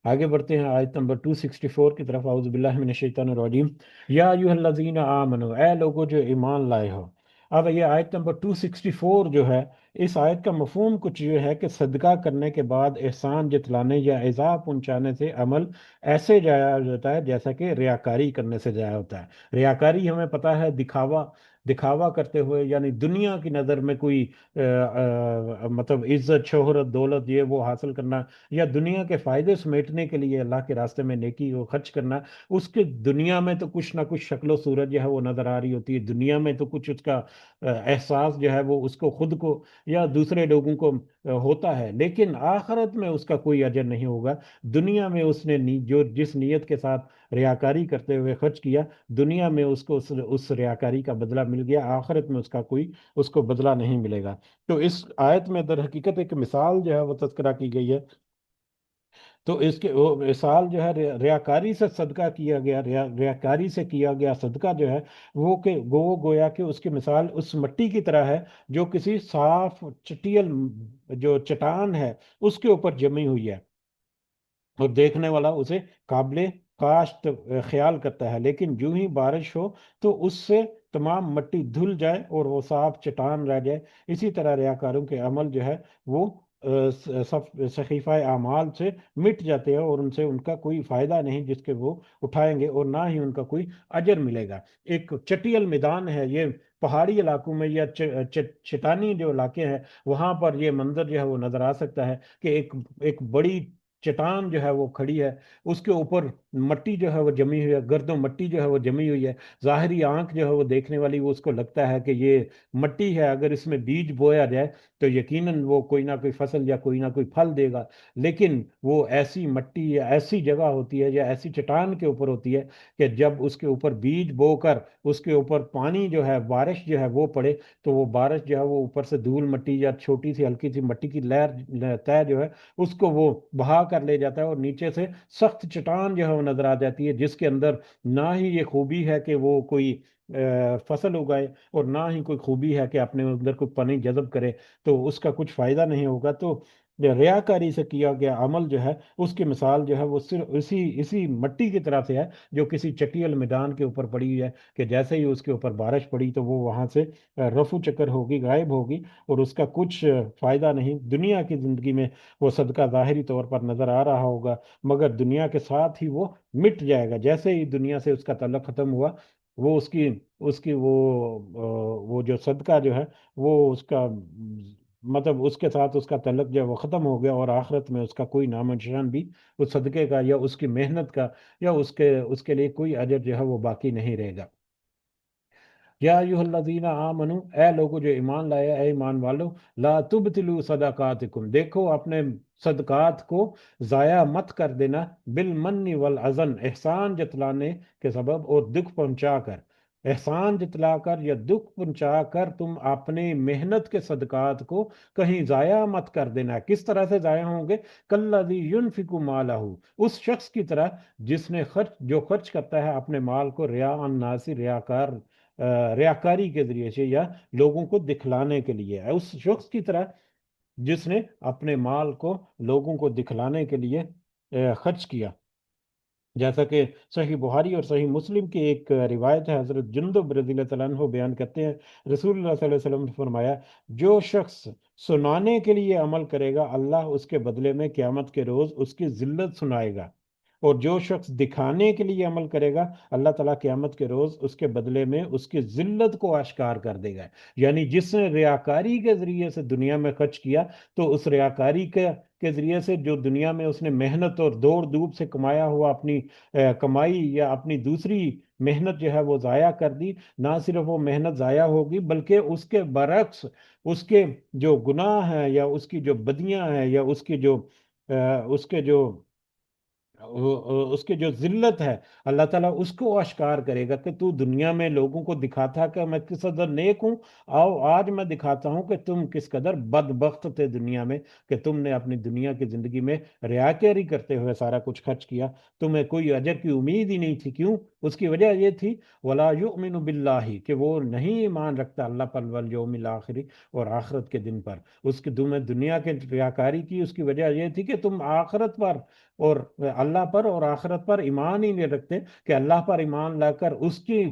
آگے بڑھتے ہیں آیت نمبر 264 کی طرف۔ اعوذ باللہ من الشیطان الرجیم، یا ایھا الذین آمنو، اے لوگو جو ایمان لائے ہو۔ اب یہ آیت نمبر 264 جو ہے، اس آیت کا مفہوم کچھ یہ ہے کہ صدقہ کرنے کے بعد احسان جتلانے یا ایذا پہنچانے سے عمل ایسے ضائع ہو جاتا ہے جیسا کہ ریاکاری کرنے سے ضائع ہوتا ہے۔ ریاکاری ہمیں پتا ہے دکھاوا، دکھاوا کرتے ہوئے، یعنی دنیا کی نظر میں کوئی مطلب عزت، شہرت، دولت یہ وہ حاصل کرنا، یا دنیا کے فائدے سمیٹنے کے لیے اللہ کے راستے میں نیکی کو خرچ کرنا۔ اس کے دنیا میں تو کچھ نہ کچھ شکل و صورت جو ہے وہ نظر آ رہی ہوتی ہے، دنیا میں تو کچھ اس کا احساس جو ہے وہ اس کو خود کو یا دوسرے لوگوں کو ہوتا ہے، لیکن آخرت میں اس کا کوئی اجر نہیں ہوگا۔ دنیا میں اس نے جو جس نیت کے ساتھ ریاکاری کرتے ہوئے خرچ کیا، دنیا میں اس کو اس ریاکاری کا بدلہ مل گیا، آخرت میں اس کا کوئی اس کو بدلہ نہیں ملے گا۔ تو اس آیت میں در حقیقت ایک مثال جو ہے وہ تذکرہ کی گئی ہے۔ تو اس کے وہ مثال جو ہے ریاکاری سے صدقہ کیا گیا، ریاکاری سے کیا گیا صدقہ جو ہے وہ گویا کہ اس کی مثال اس مٹی کی طرح ہے جو کسی صاف چٹیل جو چٹان ہے اس کے اوپر جمی ہوئی ہے، اور دیکھنے والا اسے قابل کاشت خیال کرتا ہے، لیکن جو ہی بارش ہو تو اس سے تمام مٹی دھل جائے اور وہ صاف چٹان رہ جائے۔ اسی طرح ریاکاروں کے عمل جو ہے وہ صحیفہ اعمال سے مٹ جاتے ہیں، اور ان سے ان کا کوئی فائدہ نہیں جس کے وہ اٹھائیں گے، اور نہ ہی ان کا کوئی اجر ملے گا۔ ایک چٹیل میدان ہے یہ، پہاڑی علاقوں میں یا چٹانی جو علاقے ہیں وہاں پر یہ منظر جو ہے وہ نظر آ سکتا ہے کہ ایک بڑی چٹان جو ہے وہ کھڑی ہے، اس کے اوپر مٹی جو ہے وہ جمی ہوئی ہے، گرد و مٹی جو ہے وہ جمی ہوئی ہے۔ ظاہری آنکھ جو ہے وہ دیکھنے والی وہ اس کو لگتا ہے کہ یہ مٹی ہے، اگر اس میں بیج بویا جائے تو یقیناً وہ کوئی نہ کوئی فصل یا کوئی نہ کوئی پھل دے گا، لیکن وہ ایسی مٹی یا ایسی جگہ ہوتی ہے یا ایسی چٹان کے اوپر ہوتی ہے کہ جب اس کے اوپر بیج بو کر اس کے اوپر پانی جو ہے، بارش جو ہے وہ پڑے، تو وہ بارش جو ہے وہ اوپر سے دھول مٹی یا چھوٹی سی ہلکی سی مٹی کی لہر طے جو ہے اس کو وہ بہا کر لے جاتا ہے، اور نیچے سے سخت چٹان جو ہے وہ نظر آ جاتی ہے، جس کے اندر نہ ہی یہ خوبی ہے کہ وہ کوئی فصل اگائے، اور نہ ہی کوئی خوبی ہے کہ اپنے اندر کوئی پانی جذب کرے، تو اس کا کچھ فائدہ نہیں ہوگا۔ تو ریاکاری سے کیا گیا عمل جو ہے اس کی مثال جو ہے وہ صرف اسی مٹی کی طرح سے ہے جو کسی چٹیل میدان کے اوپر پڑی ہوئی ہے، کہ جیسے ہی اس کے اوپر بارش پڑی تو وہ وہاں سے رفو چکر ہوگی، غائب ہوگی، اور اس کا کچھ فائدہ نہیں۔ دنیا کی زندگی میں وہ صدقہ ظاہری طور پر نظر آ رہا ہوگا، مگر دنیا کے ساتھ ہی وہ مٹ جائے گا، جیسے ہی دنیا سے اس کا تعلق ختم ہوا، وہ اس کی وہ جو صدقہ جو ہے وہ اس کا مطلب اس کے ساتھ اس کا تعلق جو ہے وہ ختم ہو گیا، اور آخرت میں اس کا کوئی نام و نشان بھی اس صدقے کا یا اس کی محنت کا یا اس کے لیے کوئی اجر جو ہے وہ باقی نہیں رہے گا۔ یا ایھا الذین آمنو، اے لوگو جو ایمان لائے، اے ایمان والو، لا تبطلوا صدقاتکم، دیکھو اپنے صدقات کو ضائع مت کر دینا، بالمن والعزن، احسان جتلانے کے سبب اور دکھ پہنچا کر، احسان جتلا کر یا دکھ پہنچا کر تم اپنے محنت کے صدقات کو کہیں ضائع مت کر دینا۔ کس طرح سے ضائع ہوں گے؟ کالذی ینفق مالہ، اس شخص کی طرح جس نے جو خرچ کرتا ہے اپنے مال کو ریا الناس، ریاکاری کے ذریعے سے یا لوگوں کو دکھلانے کے لیے، اس شخص کی طرح جس نے اپنے مال کو لوگوں کو دکھلانے کے لیے خرچ کیا۔ جیسا کہ صحیح بخاری اور صحیح مسلم کی ایک روایت ہے، حضرت جندب رضی اللہ تعالیٰ عنہ بیان کرتے ہیں، رسول اللہ صلی اللہ علیہ وسلم نے فرمایا، جو شخص سنانے کے لیے عمل کرے گا اللہ اس کے بدلے میں قیامت کے روز اس کی ذلت سنائے گا، اور جو شخص دکھانے کے لیے عمل کرے گا اللہ تعالیٰ قیامت کے روز اس کے بدلے میں اس کی ذلت کو آشکار کر دے گا۔ یعنی جس نے ریاکاری کے ذریعے سے دنیا میں خرچ کیا، تو اس ریاکاری کے ذریعے سے جو دنیا میں اس نے محنت اور دوڑ دھوپ سے کمایا ہوا اپنی کمائی یا اپنی دوسری محنت جو ہے وہ ضائع کر دی، نہ صرف وہ محنت ضائع ہوگی بلکہ اس کے برعکس اس کے جو گناہ ہیں یا اس کی جو بدیاں ہیں یا اس کے جو اس کی جو ذلت ہے، اللہ تعالیٰ اس کو اشکار کرے گا کہ تو دنیا میں لوگوں کو دکھاتا کہ میں کس قدر نیک ہوں، آؤ آج میں دکھاتا ہوں کہ تم کس قدر بدبخت تھے دنیا میں، کہ تم نے اپنی دنیا کی زندگی میں ریاکاری کرتے ہوئے سارا کچھ خرچ کیا، تمہیں کوئی اجر کی امید ہی نہیں تھی۔ کیوں؟ اس کی وجہ یہ تھی ولا یؤمن باللہ، کہ وہ نہیں ایمان رکھتا اللہ پر والیوم الآخر، اور آخرت کے دن پر۔ اس کی تمہیں دنیا کے ریاکاری کی اس کی وجہ یہ تھی کہ تم آخرت پر اور اللہ پر اور آخرت پر ایمان ہی نہیں رکھتے، کہ اللہ پر ایمان لا کر اس کی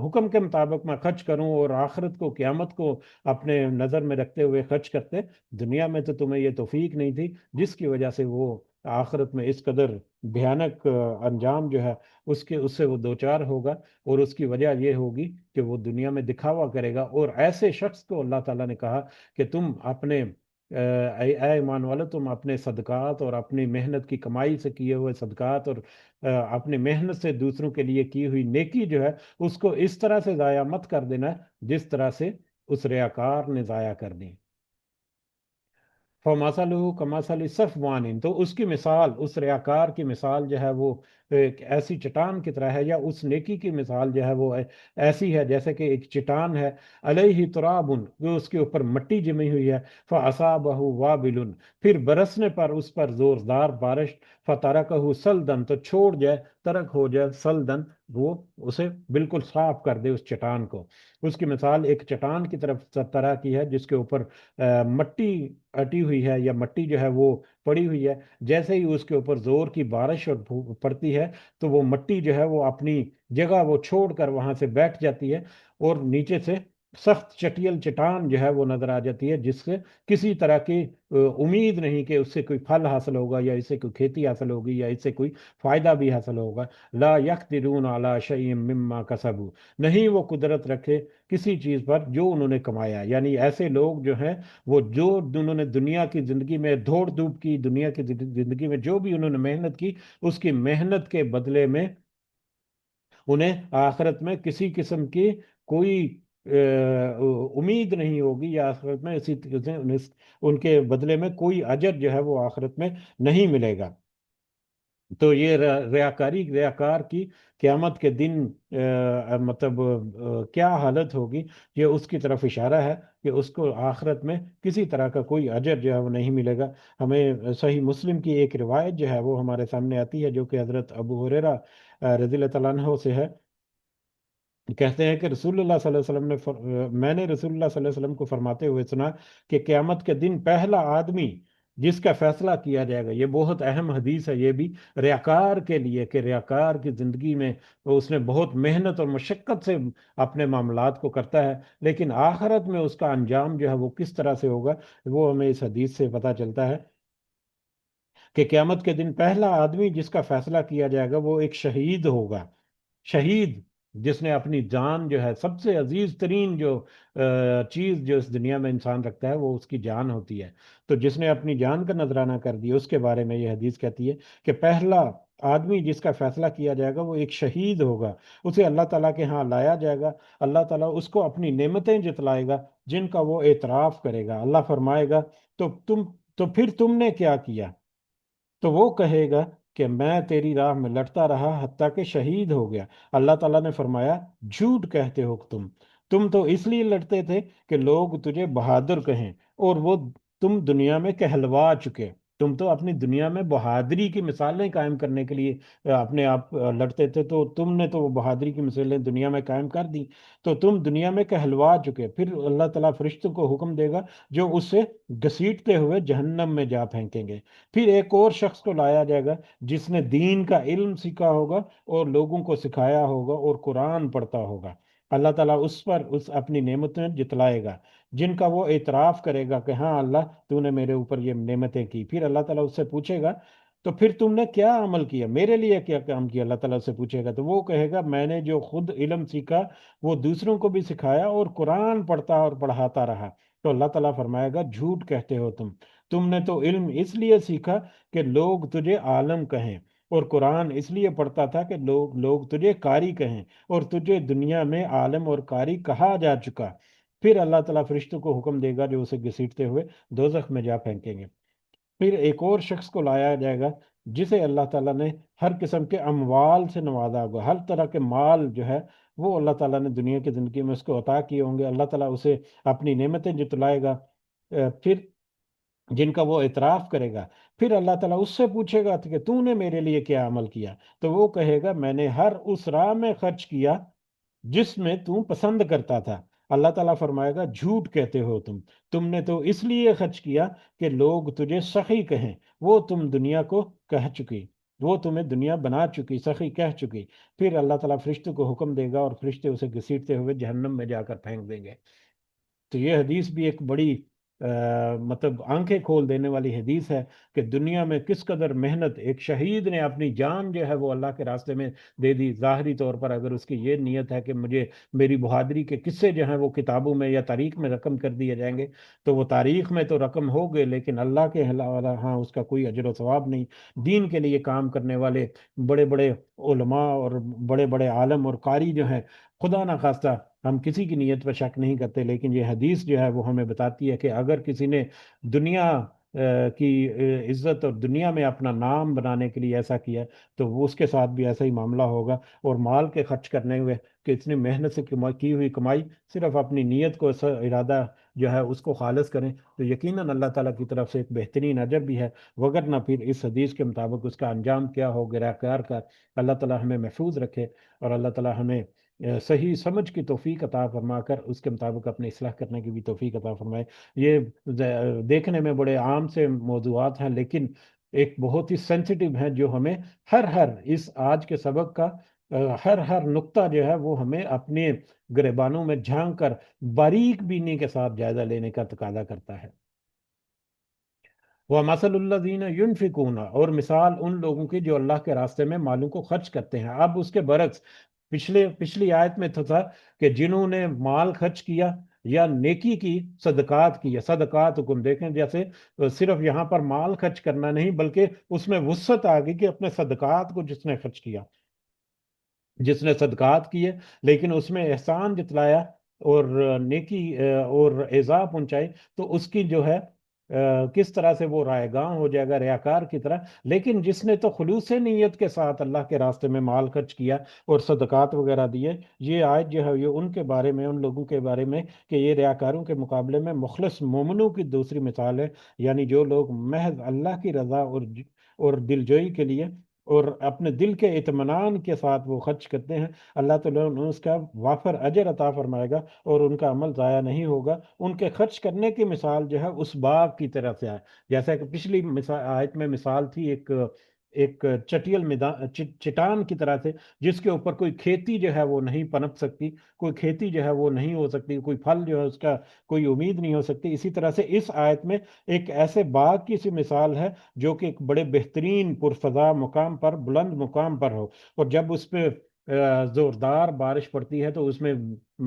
حکم کے مطابق میں خرچ کروں اور آخرت کو قیامت کو اپنے نظر میں رکھتے ہوئے خرچ کرتے، دنیا میں تو تمہیں یہ توفیق نہیں تھی، جس کی وجہ سے وہ آخرت میں اس قدر بھیانک انجام جو ہے اس سے وہ دوچار ہوگا، اور اس کی وجہ یہ ہوگی کہ وہ دنیا میں دکھاوا کرے گا۔ اور ایسے شخص کو اللہ تعالیٰ نے کہا کہ تم اپنے اے ایمان والو، تم اپنے صدقات اور اپنی محنت کی کمائی سے کیے ہوئے صدقات اور اپنی محنت سے دوسروں کے لیے کی ہوئی نیکی جو ہے اس کو اس طرح سے ضائع مت کر دینا جس طرح سے اس ریاکار نے ضائع کر دی۔ فَمَثَلُهُ كَمَثَلِ صَفْوَانٍ، تو اس کی مثال، اس ریاکار کی مثال جو ہے وہ ایک ایسی چٹان کی طرح ہے، یا اس نیکی کی مثال جو ہے وہ ایسی ہے جیسے کہ ایک چٹان ہے، علیہ ترابن، جو اس کے اوپر مٹی جمی ہوئی ہے، فَأَصَابَهُ وَابِلٌ، پھر برسنے پر اس پر زوردار بارش، فَتَرَكَهُ سَلْدًا، تو چھوڑ جائے، ترک ہو جائے سلدن، وہ اسے بالکل صاف کر دے اس چٹان کو۔ اس کی مثال ایک چٹان کی طرح کی ہے جس کے اوپر مٹی اٹی ہوئی ہے، یا مٹی جو ہے وہ پڑی ہوئی ہے، جیسے ہی اس کے اوپر زور کی بارش اور پڑتی ہے تو وہ مٹی جو ہے وہ اپنی جگہ وہ چھوڑ کر وہاں سے بیٹھ جاتی ہے، اور نیچے سے سخت چٹیل چٹان جو ہے وہ نظر آ جاتی ہے، جس سے کسی طرح کی امید نہیں کہ اس سے کوئی پھل حاصل ہوگا، یا اس سے کوئی کھیتی حاصل ہوگی، یا اس سے کوئی فائدہ بھی حاصل ہوگا۔ لا یقدرون علی شیء مما کسبوا، نہیں وہ قدرت رکھے کسی چیز پر جو انہوں نے کمایا، یعنی ایسے لوگ جو ہیں وہ جو انہوں نے دنیا کی زندگی میں دوڑ دھوپ کی، دنیا کی زندگی میں جو بھی انہوں نے محنت کی، اس کی محنت کے بدلے میں انہیں آخرت میں کسی قسم کی کوئی امید نہیں ہوگی، یا آخرت میں ان کے بدلے میں کوئی اجر جو ہے وہ آخرت میں نہیں ملے گا۔ تو یہ ریاکار کی قیامت کے دن مطلب کیا حالت ہوگی، یہ اس کی طرف اشارہ ہے کہ اس کو آخرت میں کسی طرح کا کوئی اجر جو ہے وہ نہیں ملے گا۔ ہمیں صحیح مسلم کی ایک روایت جو ہے وہ ہمارے سامنے آتی ہے، جو کہ حضرت ابو ہریرہ رضی اللہ تعالیٰ عنہ سے ہے۔ کہتے ہیں کہ رسول اللہ صلی اللہ علیہ وسلم میں نے رسول اللہ صلی اللہ علیہ وسلم کو فرماتے ہوئے سنا کہ قیامت کے دن پہلا آدمی جس کا فیصلہ کیا جائے گا، یہ بہت اہم حدیث ہے یہ بھی ریاکار کے لیے، کہ ریاکار کی زندگی میں اس نے بہت محنت اور مشقت سے اپنے معاملات کو کرتا ہے، لیکن آخرت میں اس کا انجام جو ہے وہ کس طرح سے ہوگا، وہ ہمیں اس حدیث سے پتہ چلتا ہے کہ قیامت کے دن پہلا آدمی جس کا فیصلہ کیا جائے گا وہ ایک شہید ہوگا۔ شہید، جس نے اپنی جان جو ہے، سب سے عزیز ترین جو چیز جو اس دنیا میں انسان رکھتا ہے وہ اس کی جان ہوتی ہے، تو جس نے اپنی جان کا نذرانہ کر دیا، اس کے بارے میں یہ حدیث کہتی ہے کہ پہلا آدمی جس کا فیصلہ کیا جائے گا وہ ایک شہید ہوگا، اسے اللہ تعالیٰ کے ہاں لایا جائے گا، اللہ تعالیٰ اس کو اپنی نعمتیں جتلائے گا جن کا وہ اعتراف کرے گا، اللہ فرمائے گا تو پھر تم نے کیا کیا؟ تو وہ کہے گا کہ میں تیری راہ میں لڑتا رہا حتیٰ کہ شہید ہو گیا۔ اللہ تعالیٰ نے فرمایا جھوٹ کہتے ہو تم تو اس لیے لڑتے تھے کہ لوگ تجھے بہادر کہیں، اور وہ تم دنیا میں کہلوا چکے، تم تو اپنی دنیا میں بہادری کی مثالیں قائم کرنے کے لیے اپنے آپ لڑتے تھے، تو تم نے تو وہ بہادری کی مثالیں دنیا میں قائم کر دی، تو تم دنیا میں کہلوا چکے۔ پھر اللہ تعالیٰ فرشتوں کو حکم دے گا جو اسے گھسیٹتے ہوئے جہنم میں جا پھینکیں گے۔ پھر ایک اور شخص کو لایا جائے گا جس نے دین کا علم سیکھا ہوگا اور لوگوں کو سکھایا ہوگا اور قرآن پڑھتا ہوگا، اللہ تعالیٰ اس پر اپنی نعمتیں جتلائے گا جن کا وہ اعتراف کرے گا کہ ہاں اللہ تو نے میرے اوپر یہ نعمتیں کی۔ پھر اللہ تعالیٰ اس سے پوچھے گا تو پھر تم نے کیا عمل کیا، میرے لیے کیا کام کیا، اللہ تعالیٰ اس سے پوچھے گا تو وہ کہے گا میں نے جو خود علم سیکھا وہ دوسروں کو بھی سکھایا اور قرآن پڑھتا اور پڑھاتا رہا۔ تو اللہ تعالیٰ فرمائے گا جھوٹ کہتے ہو تم نے تو علم اس لیے سیکھا کہ لوگ تجھے عالم کہیں، اور قرآن اس لیے پڑھتا تھا کہ لوگ تجھے قاری کہیں، اور تجھے دنیا میں عالم اور قاری کہا جا چکا۔ پھر اللہ تعالیٰ فرشتوں کو حکم دے گا جو اسے گھسیٹتے ہوئے دوزخ میں جا پھینکیں گے۔ پھر ایک اور شخص کو لایا جائے گا جسے اللہ تعالیٰ نے ہر قسم کے اموال سے نوازا ہوگا، ہر طرح کے مال جو ہے وہ اللہ تعالیٰ نے دنیا کی زندگی میں اس کو عطا کیے ہوں گے، اللہ تعالیٰ اسے اپنی نعمتیں جتلائے گا، پھر جن کا وہ اعتراف کرے گا۔ پھر اللہ تعالیٰ اس سے پوچھے گا کہ تو نے میرے لیے کیا عمل کیا، تو وہ کہے گا میں نے ہر اس راہ میں خرچ کیا جس میں تم پسند کرتا تھا۔ اللہ تعالیٰ فرمائے گا جھوٹ کہتے ہو تم نے تو اس لیے خرچ کیا کہ لوگ تجھے سخی کہیں، وہ تم دنیا کو کہہ چکی، وہ تمہیں دنیا بنا چکی، سخی کہہ چکی۔ پھر اللہ تعالیٰ فرشتوں کو حکم دے گا اور فرشتے اسے گھسیٹتے ہوئے جہنم میں جا کر پھینک دیں گے۔ تو یہ حدیث بھی ایک بڑی مطلب آنکھیں کھول دینے والی حدیث ہے کہ دنیا میں کس قدر محنت، ایک شہید نے اپنی جان جو ہے وہ اللہ کے راستے میں دے دی، ظاہری طور پر اگر اس کی یہ نیت ہے کہ مجھے میری بہادری کے قصے جو ہیں وہ کتابوں میں یا تاریخ میں رقم کر دیے جائیں گے، تو وہ تاریخ میں تو رقم ہو گئے، لیکن اللہ کے علاوہ ہاں اس کا کوئی اجر و ثواب نہیں۔ دین کے لیے کام کرنے والے بڑے بڑے علماء اور بڑے بڑے عالم اور قاری جو ہیں، خدا نہ خواستہ ہم کسی کی نیت پر شک نہیں کرتے، لیکن یہ حدیث جو ہے وہ ہمیں بتاتی ہے کہ اگر کسی نے دنیا کی عزت اور دنیا میں اپنا نام بنانے کے لیے ایسا کیا تو وہ اس کے ساتھ بھی ایسا ہی معاملہ ہوگا۔ اور مال کے خرچ کرنے ہوئے کہ اتنی محنت سے کی ہوئی کمائی صرف اپنی نیت کو ارادہ جو ہے اس کو خالص کریں تو یقیناً اللہ تعالیٰ کی طرف سے ایک بہترین اجر بھی ہے، وگرنہ پھر اس حدیث کے مطابق اس کا انجام کیا ہو گرا کار کا۔ اللہ تعالیٰ ہمیں محفوظ رکھے اور اللہ تعالیٰ ہمیں صحیح سمجھ کی توفیق عطا فرما کر اس کے مطابق اپنی اصلاح کرنے کی بھی توفیق عطا فرمائے۔ یہ دیکھنے میں بڑے عام سے موضوعات ہیں، لیکن ایک بہت ہی سینسیٹیو ہیں جو ہمیں ہر اس آج کے سبق کا ہر نقطہ جو ہے وہ ہمیں اپنے گریبانوں میں جھانک کر باریک بینی کے ساتھ جائزہ لینے کا تقاضا کرتا ہے۔ وَمَثَلُ الَّذِينَ يُنْفِقُونَ، اور مثال ان لوگوں کی جو اللہ کے راستے میں مالوں کو خرچ کرتے ہیں۔ اب اس کے برعکس پچھلی آیت میں تھا کہ جنہوں نے مال خرچ کیا یا نیکی کی، صدقات کی، یا صدقات حکم دیکھیں جیسے صرف یہاں پر مال خرچ کرنا نہیں بلکہ اس میں وسعت آ گئی کہ اپنے صدقات کو جس نے خرچ کیا، جس نے صدقات کیے لیکن اس میں احسان جتلایا اور نیکی اور اعزاء پہنچائی، تو اس کی جو ہے کس طرح سے وہ رائے گاں ہو جائے گا ریاکار کی طرح۔ لیکن جس نے تو خلوص نیت کے ساتھ اللہ کے راستے میں مال خرچ کیا اور صدقات وغیرہ دیے، یہ آیت جو ہے یہ ان کے بارے میں، ان لوگوں کے بارے میں کہ یہ ریاکاروں کے مقابلے میں مخلص مومنوں کی دوسری مثال ہے، یعنی جو لوگ محض اللہ کی رضا اور دلجوئی کے لیے اور اپنے دل کے اطمینان کے ساتھ وہ خرچ کرتے ہیں، اللہ تعالیٰ انہیں اس کا وافر اجر عطا فرمائے گا اور ان کا عمل ضائع نہیں ہوگا۔ ان کے خرچ کرنے کی مثال جو ہے اس باغ کی طرف سے ہے، جیسا کہ پچھلی آیت میں مثال تھی ایک چٹیل میدان، چٹان کی طرح سے، جس کے اوپر کوئی کھیتی جو ہے وہ نہیں پنپ سکتی، کوئی کھیتی جو ہے وہ نہیں ہو سکتی، کوئی پھل جو ہے اس کا کوئی امید نہیں ہو سکتی۔ اسی طرح سے اس آیت میں ایک ایسے باغ کی سی مثال ہے جو کہ ایک بڑے بہترین پرفضا مقام پر، بلند مقام پر ہو، اور جب اس پہ زوردار بارش پڑتی ہے تو اس میں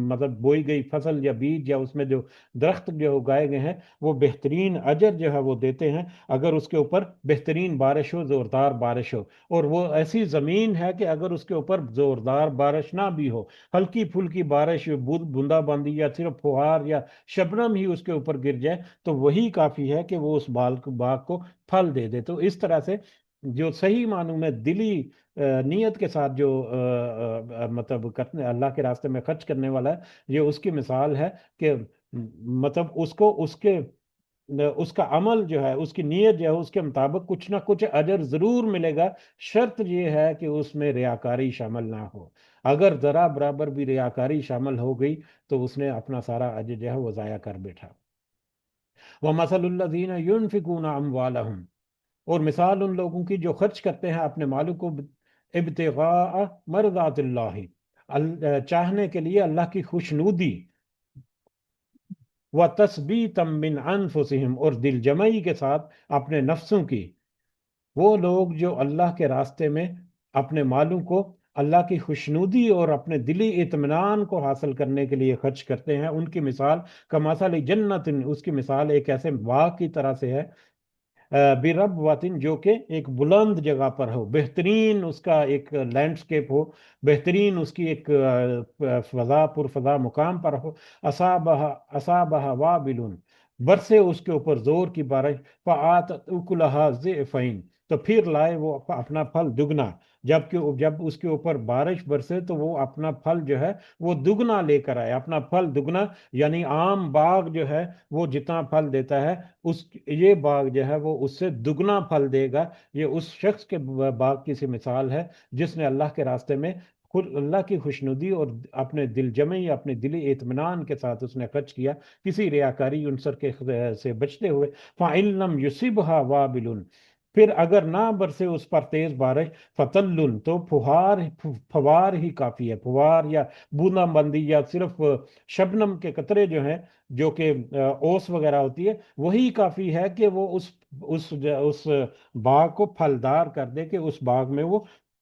مطلب بوئی گئی فصل یا بیج یا اس میں جو درخت جو اگائے گئے ہیں وہ بہترین اجر جو ہے وہ دیتے ہیں اگر اس کے اوپر بہترین بارش ہو، زوردار بارش ہو۔ اور وہ ایسی زمین ہے کہ اگر اس کے اوپر زوردار بارش نہ بھی ہو، ہلکی پھلکی بارش، بوندا باندی یا صرف فوہار یا شبنم ہی اس کے اوپر گر جائے تو وہی کافی ہے کہ وہ اس باغ کو پھل دے دے۔ تو اس طرح سے جو صحیح معنوں میں دلی نیت کے ساتھ جو مطلب اللہ کے راستے میں خرچ کرنے والا ہے، یہ اس کی مثال ہے کہ مطلب اس کا عمل جو ہے، اس کی نیت جو ہے اس کے مطابق کچھ نہ کچھ اجر ضرور ملے گا، شرط یہ ہے کہ اس میں ریاکاری شامل نہ ہو۔ اگر ذرا برابر بھی ریاکاری شامل ہو گئی تو اس نے اپنا سارا اجر جو ہے وہ ضائع کر بیٹھا۔ وَمَثَلُ الَّذِينَ يُنْفِقُونَ أَمْوَالَهُمْ، اور مثال ان لوگوں کی جو خرچ کرتے ہیں اپنے مالوں کو ابتغاء مرضات اللہ، چاہنے کے لیے اللہ کی خوشنودی، وَتَثْبِيتًا مِّنْ أَنفُسِهِمْ، اور دل جمعی کے ساتھ اپنے نفسوں کی۔ وہ لوگ جو اللہ کے راستے میں اپنے مالوں کو اللہ کی خوشنودی اور اپنے دلی اطمینان کو حاصل کرنے کے لیے خرچ کرتے ہیں، ان کی مثال کمثل جنت، اس کی مثال ایک ایسے باغ کی طرح سے ہے، برب وطن، جو کہ ایک بلند جگہ پر ہو، بہترین اس کا ایک لینڈسکیپ ہو، بہترین اس کی ایک فضا پرفضا مقام پر ہو، اصابہ وابل، برسے اس کے اوپر زور کی بارش، فآتت اکلہا ضعفین، تو پھر لائے وہ اپنا پھل دگنا، جب اس کے اوپر بارش برسے تو وہ اپنا پھل جو ہے وہ دگنا لے کر آئے، اپنا پھل دگنا، یعنی عام باغ جو ہے وہ جتنا پھل دیتا ہے یہ باغ جو ہے وہ اس سے دگنا پھل دے گا۔ یہ اس شخص کے باغ کی سی مثال ہے جس نے اللہ کے راستے میں خود اللہ کی خوشنودی اور اپنے دل جمعی، اپنے دلی اطمینان کے ساتھ اس نے خرچ کیا، کسی ریاکاری عنصر سے بچتے ہوئے۔ فَإِن لَّمْ يُصِبْهَا وَابِلٌ، پھر اگر نہ برسے اس پر تیز بارش، فتلن تو فوار ہی کافی ہے، فوار یا بوندا بندی یا صرف شبنم کے قطرے جو ہیں، جو کہ اوس وغیرہ ہوتی ہے، وہی کافی ہے کہ وہ اس باغ کو پھلدار کر دے، کہ اس باغ میں وہ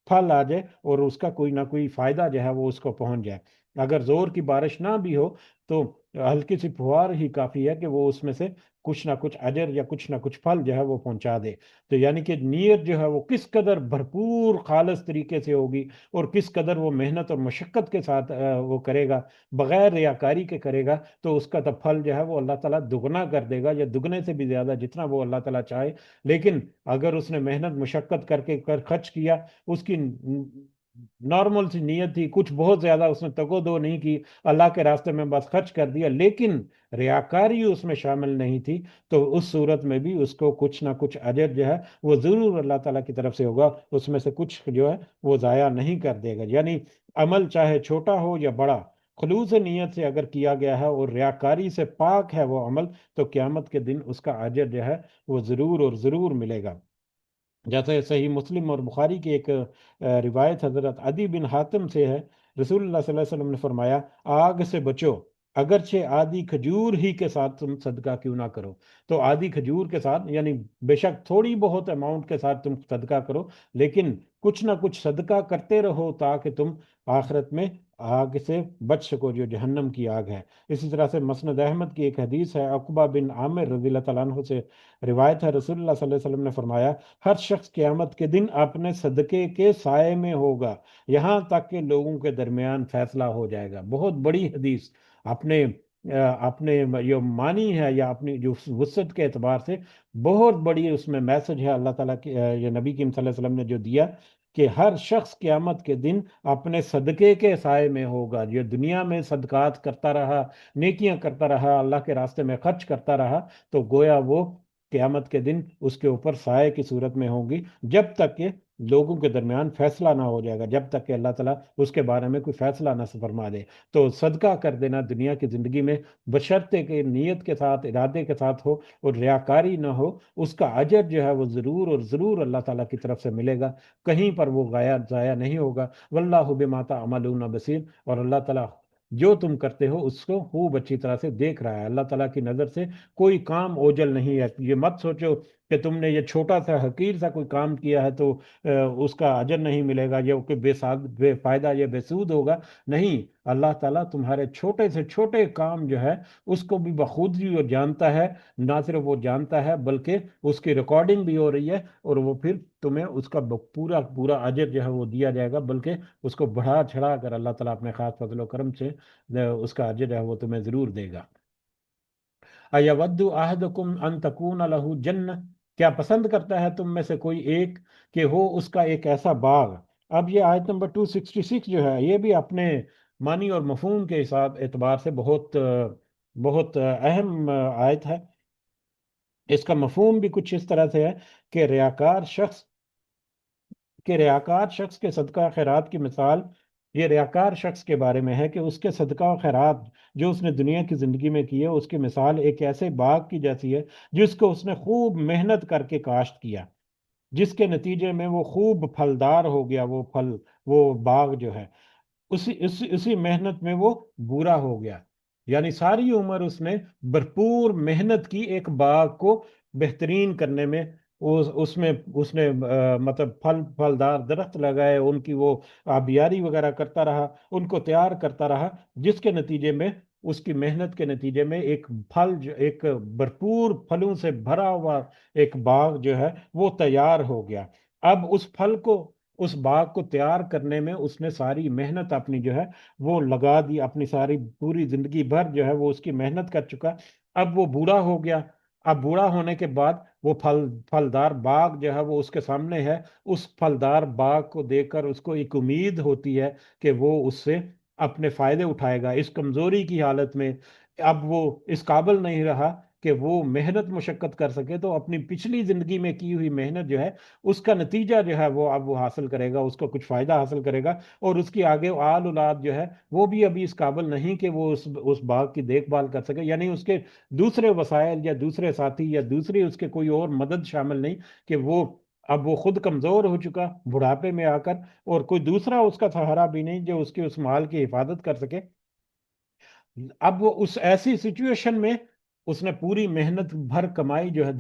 پھل آ جائے اور اس کا کوئی نہ کوئی فائدہ جو ہے وہ اس کو پہنچ جائے۔ اگر زور کی بارش نہ بھی ہو تو ہلکی سی فوار ہی کافی ہے کہ وہ اس میں سے کچھ نہ کچھ اجر یا کچھ نہ کچھ پھل جو ہے وہ پہنچا دے۔ تو یعنی کہ نیت جو ہے وہ کس قدر بھرپور خالص طریقے سے ہوگی، اور کس قدر وہ محنت اور مشقت کے ساتھ وہ کرے گا، بغیر ریاکاری کے کرے گا، تو اس کا تو پھل جو ہے وہ اللہ تعالیٰ دگنا کر دے گا، یا دگنے سے بھی زیادہ جتنا وہ اللہ تعالیٰ چاہے۔ لیکن اگر اس نے محنت مشقت کر کے خرچ کیا، اس کی نارمل سی نیت تھی، کچھ بہت زیادہ اس نے تگو دو نہیں کی، اللہ کے راستے میں بس خرچ کر دیا، لیکن ریاکاری اس میں شامل نہیں تھی، تو اس صورت میں بھی اس کو کچھ نہ کچھ اجر جو ہے وہ ضرور اللہ تعالیٰ کی طرف سے ہوگا، اس میں سے کچھ جو ہے وہ ضائع نہیں کر دے گا۔ یعنی عمل چاہے چھوٹا ہو یا بڑا، خلوص نیت سے اگر کیا گیا ہے اور ریاکاری سے پاک ہے وہ عمل، تو قیامت کے دن اس کا اجر جو ہے وہ ضرور اور ضرور ملے گا۔ جیسے صحیح مسلم اور بخاری کی ایک روایت حضرت عدی بن حاتم سے ہے، رسول اللہ صلی اللہ علیہ وسلم نے فرمایا، آگ سے بچو، اگرچہ آدھی کھجور ہی کے ساتھ تم صدقہ کیوں نہ کرو۔ تو آدھی کھجور کے ساتھ، یعنی بے شک تھوڑی بہت اماؤنٹ کے ساتھ تم صدقہ کرو، لیکن کچھ نہ کچھ صدقہ کرتے رہو تاکہ تم آخرت میں آگ سے بچ سکو، جو جہنم کی آگ ہے۔ اسی طرح سے مسند احمد کی ایک حدیث ہے، عقبہ بن عامر رضی اللہ تعالیٰ عنہ سے روایت ہے، رسول اللہ صلی اللہ علیہ وسلم نے فرمایا، ہر شخص قیامت کے دن اپنے صدقے کے سائے میں ہوگا، یہاں تک کہ لوگوں کے درمیان فیصلہ ہو جائے گا۔ بہت بڑی حدیث، اپنے اپنے جو معنی ہے یا اپنی جو وسعت کے اعتبار سے بہت بڑی اس میں میسج ہے اللہ تعالیٰ کی، یہ نبی کریم صلی اللہ علیہ وسلم نے جو دیا، کہ ہر شخص قیامت کے دن اپنے صدقے کے سائے میں ہوگا۔ جو دنیا میں صدقات کرتا رہا، نیکیاں کرتا رہا، اللہ کے راستے میں خرچ کرتا رہا، تو گویا وہ قیامت کے دن اس کے اوپر سائے کی صورت میں ہوگی، جب تک کہ لوگوں کے درمیان فیصلہ نہ ہو جائے گا، جب تک کہ اللہ تعالیٰ اس کے بارے میں کوئی فیصلہ نہ فرما دے۔ تو صدقہ کر دینا دنیا کی زندگی میں، بشرطے کہ نیت کے ساتھ، ارادے کے ساتھ ہو اور ریاکاری نہ ہو، اس کا اجر جو ہے وہ ضرور اور ضرور اللہ تعالیٰ کی طرف سے ملے گا، کہیں پر وہ ضائع نہیں ہوگا۔ واللہ بما تعملون بصیر، اور اللہ تعالیٰ جو تم کرتے ہو اس کو خوب اچھی طرح سے دیکھ رہا ہے۔ اللہ تعالیٰ کی نظر سے کوئی کام اوجھل نہیں ہے۔ یہ مت سوچو کہ تم نے یہ چھوٹا سا حقیر سا کوئی کام کیا ہے تو اس کا اجر نہیں ملے گا، یا کہ بے فائدہ یا بے سود ہوگا۔ نہیں، اللہ تعالیٰ تمہارے چھوٹے سے چھوٹے کام جو ہے اس کو بھی بخودی وہ جانتا ہے، نہ صرف وہ جانتا ہے بلکہ اس کی ریکارڈنگ بھی ہو رہی ہے، اور وہ پھر تمہیں اس کا پورا پورا اجر جو ہے وہ دیا جائے گا، بلکہ اس کو بڑھا چڑھا کر اللہ تعالیٰ اپنے خاص فضل و کرم سے اس کا اجر ہے وہ تمہیں ضرور دے گا۔ اَيَوَدُّ أَحَدُكُمْ أَن تَكُونَ لَهُ جَنَّةٌ، کیا پسند کرتا ہے تم میں سے کوئی ایک کہ ہو اس کا ایک ایسا باغ۔ اب یہ آیت نمبر 266 جو ہے، یہ بھی اپنے معنی اور مفہوم کے حساب اعتبار سے بہت اہم آیت ہے۔ اس کا مفہوم بھی کچھ اس طرح سے ہے کہ ریاکار شخص کے صدقہ خیرات کی مثال، یہ ریاکار شخص کے بارے میں ہے کہ اس کے صدقہ و خیرات جو اس نے دنیا کی زندگی میں کی ہے، اس کی مثال ایک ایسے باغ کی جیسی ہے جس کو اس نے خوب محنت کر کے کاشت کیا، جس کے نتیجے میں وہ خوب پھلدار ہو گیا، وہ باغ جو ہے، اسی محنت میں وہ بورا ہو گیا۔ یعنی ساری عمر اس نے بھرپور محنت کی ایک باغ کو بہترین کرنے میں، اس نے مطلب پھلدار درخت لگائے، ان کی وہ آبیاری وغیرہ کرتا رہا، ان کو تیار کرتا رہا، جس کے نتیجے میں، اس کی محنت کے نتیجے میں ایک بھرپور پھلوں سے بھرا ہوا ایک باغ جو ہے وہ تیار ہو گیا۔ اب اس باغ کو تیار کرنے میں اس نے ساری محنت اپنی جو ہے وہ لگا دی، اپنی ساری پوری زندگی بھر جو ہے وہ اس کی محنت کر چکا۔ اب وہ بوڑھا ہو گیا، اب بوڑھا ہونے کے بعد وہ پھلدار باغ جو ہے وہ اس کے سامنے ہے، اس پھلدار باغ کو دیکھ کر اس کو ایک امید ہوتی ہے کہ وہ اس سے اپنے فائدے اٹھائے گا۔ اس کمزوری کی حالت میں اب وہ اس قابل نہیں رہا کہ وہ محنت مشقت کر سکے، تو اپنی پچھلی زندگی میں کی ہوئی محنت جو ہے اس کا نتیجہ جو ہے وہ اب وہ حاصل کرے گا، اس کو کچھ فائدہ حاصل کرے گا، اور اس کی آگے آل اولاد جو ہے وہ بھی ابھی اس قابل نہیں کہ وہ اس باغ کی دیکھ بھال کر سکے، یعنی اس کے دوسرے وسائل یا دوسرے ساتھی یا دوسری اس کے کوئی اور مدد شامل نہیں کہ وہ اب وہ خود کمزور ہو چکا بڑھاپے میں آ کر، اور کوئی دوسرا اس کا سہارا بھی نہیں جو اس کے اس مال کی حفاظت کر سکے۔ اب وہ اس ایسی سچویشن میں اس نے پوری محنت بھر کمائی جو ہے،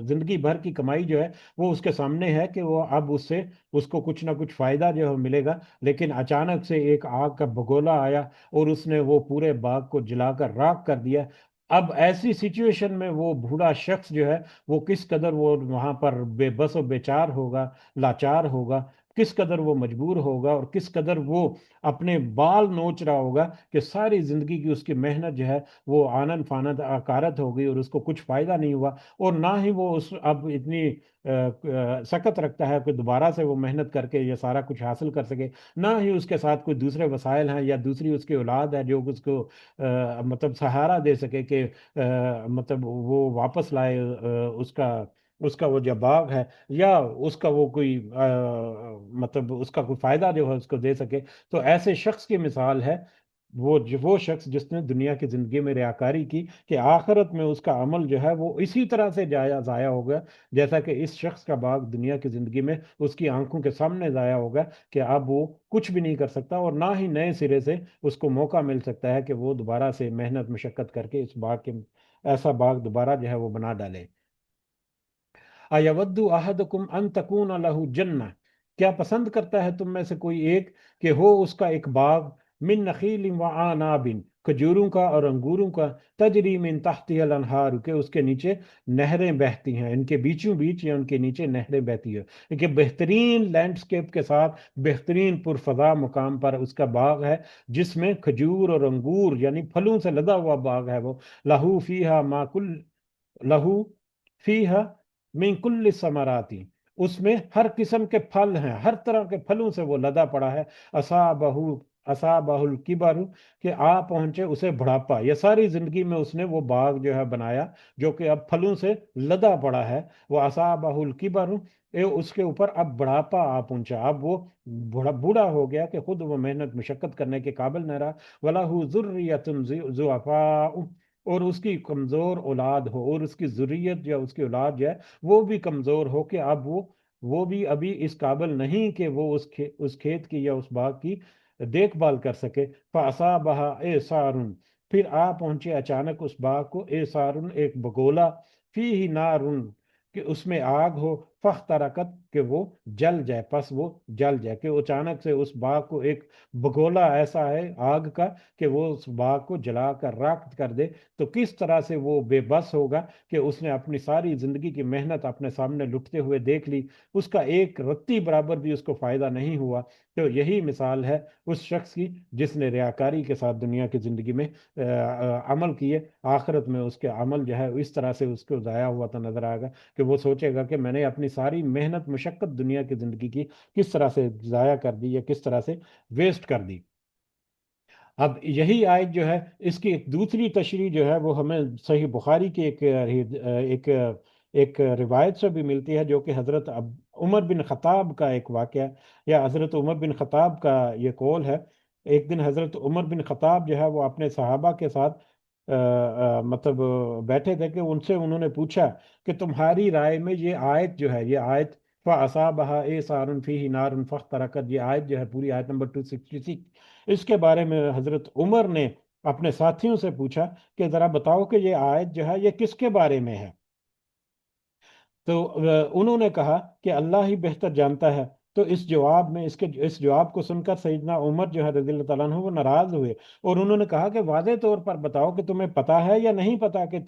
زندگی بھر کی کمائی جو ہے وہ اس کے سامنے ہے کہ وہ اب اس سے اس کو کچھ نہ کچھ فائدہ جو ہے ملے گا، لیکن اچانک سے ایک آگ کا بگولا آیا اور اس نے وہ پورے باغ کو جلا کر راکھ کر دیا۔ اب ایسی سچویشن میں وہ بوڑھا شخص جو ہے وہ کس قدر وہ وہاں پر بے بس و بیچار ہوگا، لاچار ہوگا، کس قدر وہ مجبور ہوگا، اور کس قدر وہ اپنے بال نوچ رہا ہوگا کہ ساری زندگی کی اس کی محنت جو ہے وہ آنن فانت اکارت ہو گئی اور اس کو کچھ فائدہ نہیں ہوا، اور نہ ہی وہ اس اب اتنی سکت رکھتا ہے کہ دوبارہ سے وہ محنت کر کے یہ سارا کچھ حاصل کر سکے، نہ ہی اس کے ساتھ کوئی دوسرے وسائل ہیں یا دوسری اس کی اولاد ہے جو اس کو مطلب سہارا دے سکے کہ مطلب وہ واپس لائے اس کا وہ جو باغ ہے، یا اس کا وہ کوئی مطلب اس کا کوئی فائدہ جو ہے اس کو دے سکے۔ تو ایسے شخص کی مثال ہے وہ شخص جس نے دنیا کی زندگی میں ریاکاری کی، کہ آخرت میں اس کا عمل جو ہے وہ اسی طرح سے ضائع ہوگا جیسا کہ اس شخص کا باغ دنیا کی زندگی میں اس کی آنکھوں کے سامنے ضائع ہوگا، کہ اب وہ کچھ بھی نہیں کر سکتا اور نہ ہی نئے سرے سے اس کو موقع مل سکتا ہے کہ وہ دوبارہ سے محنت مشقت کر کے اس باغ کے ایسا باغ دوبارہ جو ہے وہ بنا ڈالے۔ اَيَوَدُّ أَحَدُكُمْ أَن تَكُونَ لَهُ جَنَّةٌ، کیا پسند کرتا ہے تم میں سے کوئی ایک کہ ہو اس کا ایک باغ، من نخیل و عناب، کھجوروں کا اور انگوروں کا، تجری من تحتها الانہار، کہ اس کے نیچے نہریں بہتی ہیں، ان کے بیچوں بیچ یا ان کے نیچے نہریں بہتی ہیں، کہ بہترین لینڈسکیپ کے ساتھ بہترین پرفضا مقام پر اس کا باغ ہے، جس میں کھجور اور انگور یعنی پھلوں سے لدا ہوا باغ ہے وہ، لہو فیہا ما کل لہو فیہا من کل ثمراتی، اس میں ہر قسم کے پھل ہیں، ہر طرح کے پھلوں سے وہ لدا پڑا ہے، اصابہ اصابہ الکبر، کہ آ پہنچے اسے بڑھاپا، یہ ساری زندگی میں اس نے وہ باغ جو ہے بنایا جو کہ اب پھلوں سے لدا پڑا ہے، وہ اصابہ الکبر، اس کے اوپر اب بڑھاپا آ پہنچا، اب وہ بوڑھا ہو گیا کہ خود وہ محنت مشقت کرنے کے قابل نہ رہا، وَلَهُ ذُرِّيَّةٌ ضُعَفَاءُ، اور اس کی کمزور اولاد ہو، اور اس کی ذریت یا اس کی اولاد جو ہے وہ بھی کمزور ہو، کہ اب وہ بھی ابھی اس قابل نہیں کہ وہ اس کھیت کی یا اس باغ کی دیکھ بھال کر سکے۔ فَأَصَابَهَا إِعْصَارٌ، پھر آ پہنچے اچانک اس باغ کو إِعْصَارٌ، ایک بگولا، فِيهِ نَارٌ، کہ اس میں آگ ہو، فَاخْتَرَقَتْ، کہ وہ جل جائے، پس وہ جل جائے، کہ اچانک سے اس باغ کو ایک بگولا ایسا ہے آگ کا کہ وہ اس باغ کو جلا کر راکھ کر دے، تو کس طرح سے وہ بے بس ہوگا کہ اس نے اپنی ساری زندگی کی محنت اپنے سامنے لٹتے ہوئے دیکھ لی، اس کا ایک رتی برابر بھی اس کو فائدہ نہیں ہوا۔ تو یہی مثال ہے اس شخص کی جس نے ریاکاری کے ساتھ دنیا کی زندگی میں عمل کیے، آخرت میں اس کے عمل جو ہے اس طرح سے اس کو ضائع ہوا تو نظر آئے گا کہ وہ سوچے گا کہ میں نے اپنی ساری محنت مشقت دنیا کی زندگی کی کس طرح سے ضائع کر دی یا کس طرح سے ویسٹ کر دی۔ اب یہی آیت جو ہے اس کی ایک دوسری تشریح جو ہے وہ ہمیں صحیح بخاری کی ایک ایک روایت سے بھی ملتی ہے، جو کہ حضرت عمر بن خطاب کا ایک واقعہ، یا حضرت عمر بن خطاب کا یہ قول ہے۔ ایک دن حضرت عمر بن خطاب جو ہے وہ اپنے صحابہ کے ساتھ مطلب بیٹھے تھے، کہ ان سے انہوں نے پوچھا کہ تمہاری رائے میں یہ آیت جو ہے، یہ آیت فَأَصَابَهَا إِعْصَارٌ فِيهِ نَارٌ فَاخْتَرَقَتْ، یہ آیت جو ہے پوری آیت نمبر 266، اس کے بارے میں حضرت عمر نے اپنے ساتھیوں سے پوچھا کہ ذرا بتاؤ کہ یہ آیت جو ہے یہ کس کے بارے میں ہے؟ تو انہوں نے کہا کہ اللہ ہی بہتر جانتا ہے۔ تو اس جواب کو سن کر سیدنا عمر جو ہے رضی اللہ تعالیٰ عنہ وہ ناراض ہوئے، اور انہوں نے کہا کہ واضح طور پر بتاؤ کہ تمہیں پتا ہے یا نہیں پتا کہ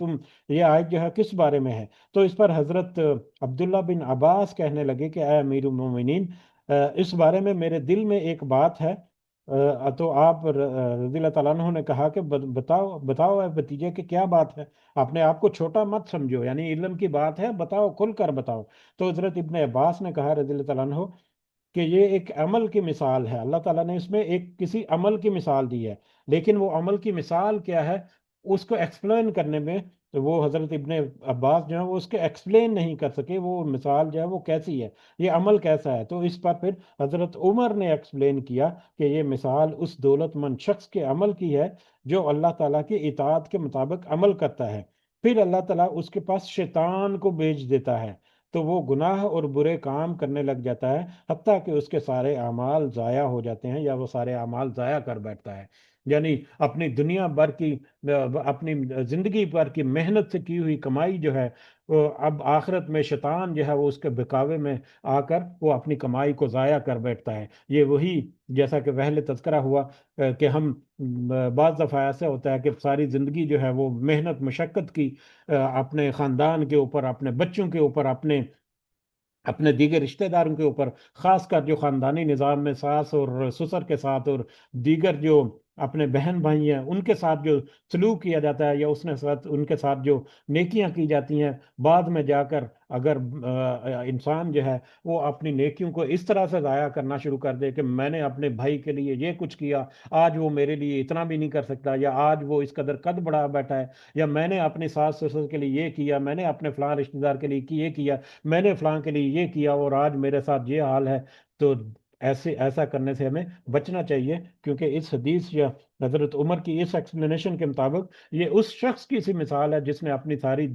یہ آیت جو ہے کس بارے میں ہے۔ تو اس پر حضرت عبداللہ بن عباس کہنے لگے کہ اے امیر المومنین، اس بارے میں میرے دل میں ایک بات ہے۔ تو آپ رضی اللہ تعالیٰ عنہ نے کہا کہ بتاؤ بتاؤ اے بھتیجے کہ کیا بات ہے، اپنے آپ کو چھوٹا مت سمجھو، یعنی علم کی بات ہے، بتاؤ، کھل کر بتاؤ۔ تو حضرت ابن عباس نے کہا رضی اللہ تعالیٰ عنہ کہ یہ ایک عمل کی مثال ہے، اللہ تعالیٰ نے اس میں ایک کسی عمل کی مثال دی ہے، لیکن وہ عمل کی مثال کیا ہے اس کو ایکسپلین کرنے میں تو وہ حضرت ابن عباس جو ہے وہ اس کے ایکسپلین نہیں کر سکے، وہ مثال جو ہے وہ کیسی ہے، یہ عمل کیسا ہے۔ تو اس پر پھر حضرت عمر نے ایکسپلین کیا کہ یہ مثال اس دولت مند شخص کے عمل کی ہے جو اللہ تعالیٰ کی اطاعت کے مطابق عمل کرتا ہے، پھر اللہ تعالیٰ اس کے پاس شیطان کو بھیج دیتا ہے تو وہ گناہ اور برے کام کرنے لگ جاتا ہے، حتیٰ کہ اس کے سارے اعمال ضائع ہو جاتے ہیں یا وہ سارے اعمال ضائع کر بیٹھتا ہے۔ یعنی اپنی دنیا بھر کی اپنی زندگی بھر کی محنت سے کی ہوئی کمائی جو ہے، وہ اب آخرت میں شیطان جو ہے وہ اس کے بہکاوے میں آ کر وہ اپنی کمائی کو ضائع کر بیٹھتا ہے۔ یہ وہی، جیسا کہ پہلے تذکرہ ہوا کہ ہم بعض دفعہ ایسا ہوتا ہے کہ ساری زندگی جو ہے وہ محنت مشقت کی، اپنے خاندان کے اوپر، اپنے بچوں کے اوپر، اپنے اپنے دیگر رشتہ داروں کے اوپر، خاص کر جو خاندانی نظام میں ساس اور سسر کے ساتھ اور دیگر جو اپنے بہن بھائی ہیں ان کے ساتھ جو سلوک کیا جاتا ہے، یا اس نے ساتھ ان کے ساتھ جو نیکیاں کی جاتی ہیں، بعد میں جا کر اگر انسان جو ہے وہ اپنی نیکیوں کو اس طرح سے ضائع کرنا شروع کر دے کہ میں نے اپنے بھائی کے لیے یہ کچھ کیا، آج وہ میرے لیے اتنا بھی نہیں کر سکتا، یا آج وہ اس قدر قد بڑھا بیٹھا ہے، یا میں نے اپنی ساس سسر کے لیے یہ کیا، میں نے اپنے فلاں رشتہ دار کے لیے یہ کیا، میں نے فلاں کے لیے یہ کیا اور آج میرے ساتھ یہ حال ہے، تو ایسا کرنے سے ہمیں بچنا چاہیے، کیونکہ اس حدیث یا حضرت عمر کی اس ایکسپلینیشن کے مطابق یہ اس شخص کی سی مثال ہے جس نے اپنی ساری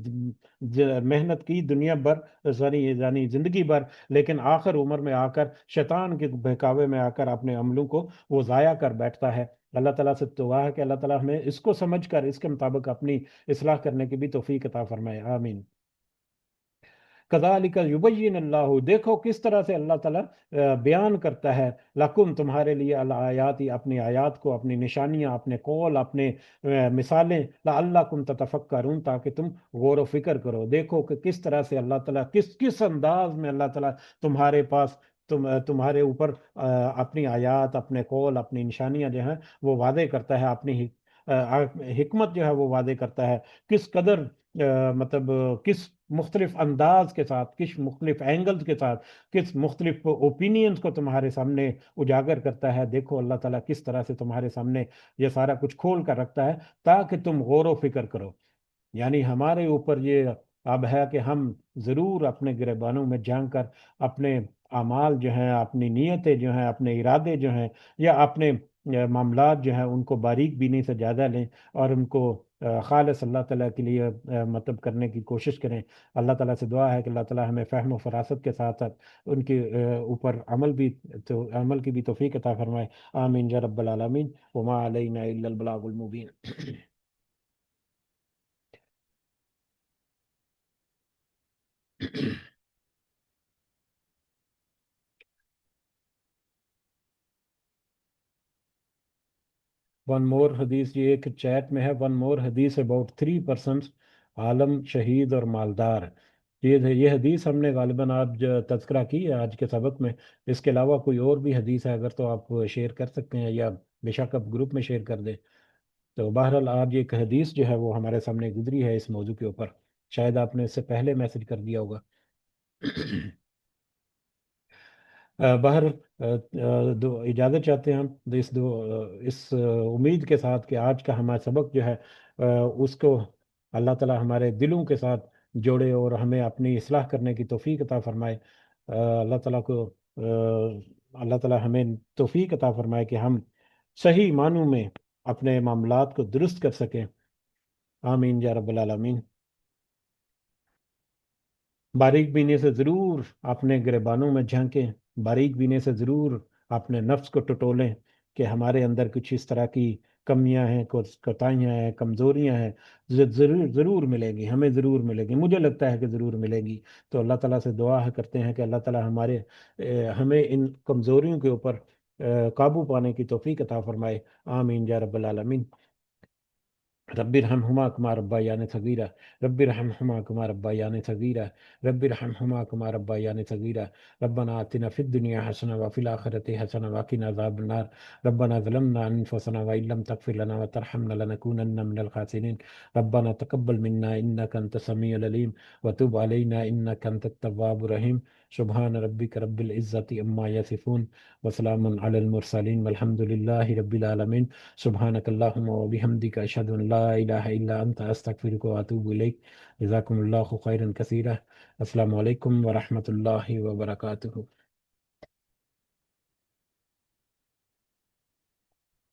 محنت کی دنیا بھر، ساری یعنی زندگی بھر، لیکن آخر عمر میں آ کر شیطان کے بہکاوے میں آ کر اپنے عملوں کو وہ ضائع کر بیٹھتا ہے۔ اللہ تعالیٰ سے دعا ہے کہ اللہ تعالیٰ ہمیں اس کو سمجھ کر اس کے مطابق اپنی اصلاح کرنے کی بھی توفیق عطا فرمائے، آمین۔ کذالک یبین اللہ، دیکھو کس طرح سے اللہ تعالیٰ بیان کرتا ہے، لکم تمہارے لیے، الآیات اپنی آیات کو، اپنی نشانیاں، اپنے قول، اپنے مثالیں، لعلکم تتفکرون تاکہ تم غور و فکر کرو۔ دیکھو کہ کس طرح سے اللہ تعالیٰ کس کس انداز میں اللہ تعالیٰ تمہارے پاس تمہارے اوپر اپنی آیات، اپنے قول، اپنی نشانیاں جو ہیں وہ وعدے کرتا ہے، اپنی حکمت جو ہے وہ وعدے کرتا ہے، کس قدر مطلب کس مختلف انداز کے ساتھ، کس مختلف اینگلز کے ساتھ، کس مختلف اوپینینز کو تمہارے سامنے اجاگر کرتا ہے۔ دیکھو اللہ تعالیٰ کس طرح سے تمہارے سامنے یہ سارا کچھ کھول کر رکھتا ہے تاکہ تم غور و فکر کرو۔ یعنی ہمارے اوپر یہ اب ہے کہ ہم ضرور اپنے گریبانوں میں جھانک کر اپنے اعمال جو ہیں، اپنی نیتیں جو ہیں، اپنے ارادے جو ہیں، یا اپنے معاملات جو ہیں ان کو باریک بینی سے جائزہ لیں، اور ان کو خالص اللہ تعالیٰ کے لیے مطلب کرنے کی کوشش کریں۔ اللہ تعالیٰ سے دعا ہے کہ اللہ تعالیٰ ہمیں فہم و فراست کے ساتھ ساتھ ان کے اوپر عمل کی بھی توفیق عطا فرمائے، آمین یا رب العالمین۔ وما علینا الا البلاغ المبین۔ ون مور حدیث، یہ ایک چیٹ میں ہے، ون مور حدیث اباؤٹ 3 پرسنس، عالم، شہید اور مالدار۔ یہ حدیث ہم نے غالباً آج تذکرہ کی ہے آج کے سبق میں۔ اس کے علاوہ کوئی اور بھی حدیث ہے اگر تو آپ شیئر کر سکتے ہیں، یا بے شک آپ گروپ میں شیئر کر دیں۔ تو بہرحال آج ایک حدیث جو ہے وہ ہمارے سامنے گزری ہے اس موضوع کے اوپر، شاید آپ نے اس سے پہلے میسج کر دیا ہوگا۔ باہر اجازت چاہتے ہیں ہم اس امید کے ساتھ کہ آج کا ہمارا سبق جو ہے اس کو اللہ تعالی ہمارے دلوں کے ساتھ جوڑے اور ہمیں اپنی اصلاح کرنے کی توفیق عطا فرمائے۔ اللہ تعالیٰ کو اللہ تعالیٰ ہمیں توفیق عطا فرمائے کہ ہم صحیح معنوں میں اپنے معاملات کو درست کر سکیں، آمین یا رب العالمین۔ باریک بینی سے ضرور اپنے گریبانوں میں جھانکیں، باریک بینی سے ضرور اپنے نفس کو ٹٹولیں کہ ہمارے اندر کچھ اس طرح کی کمیاں ہیں، کچھ کوتاہیاں ہیں، کمزوریاں ہیں، ضرور ضرور ملیں گی، ہمیں ضرور ملیں گی، مجھے لگتا ہے کہ ضرور ملیں گی۔ تو اللہ تعالیٰ سے دعا کرتے ہیں کہ اللہ تعالیٰ ہمیں ان کمزوریوں کے اوپر قابو پانے کی توفیق عطا فرمائے، آمین یا رب العالمین۔ رب ارحمہما کما ربیانی صغیرہ، رب ارحمہما کما ربیانی صغیرہ، رب ارحمہما کما ربیانی صغیرہ، ربنا آتنا فی الدنیا حسنہ وفی الآخرۃ حسنہ وقنا عذاب النار، ربنا ظلمنا انفسنا وإن لم تغفر لنا وترحمنا لنكونن من الخاسرین، ربنا تقبل منا انک انت السمیع العلیم وتب علینا انک انت التواب الرحیم۔ سبحان ربک رب العزۃ عما یصفون وسلام علی المرسلین والحمد للہ رب العالمین۔ سبحانک اللہم و بحمدک، اشہد ان لا الہ الا انت، استغفرک و اتوب الیک۔ جزاکم اللہ خیرا کثیرا۔ السلام علیکم ورحمۃ اللہ وبرکاتہ۔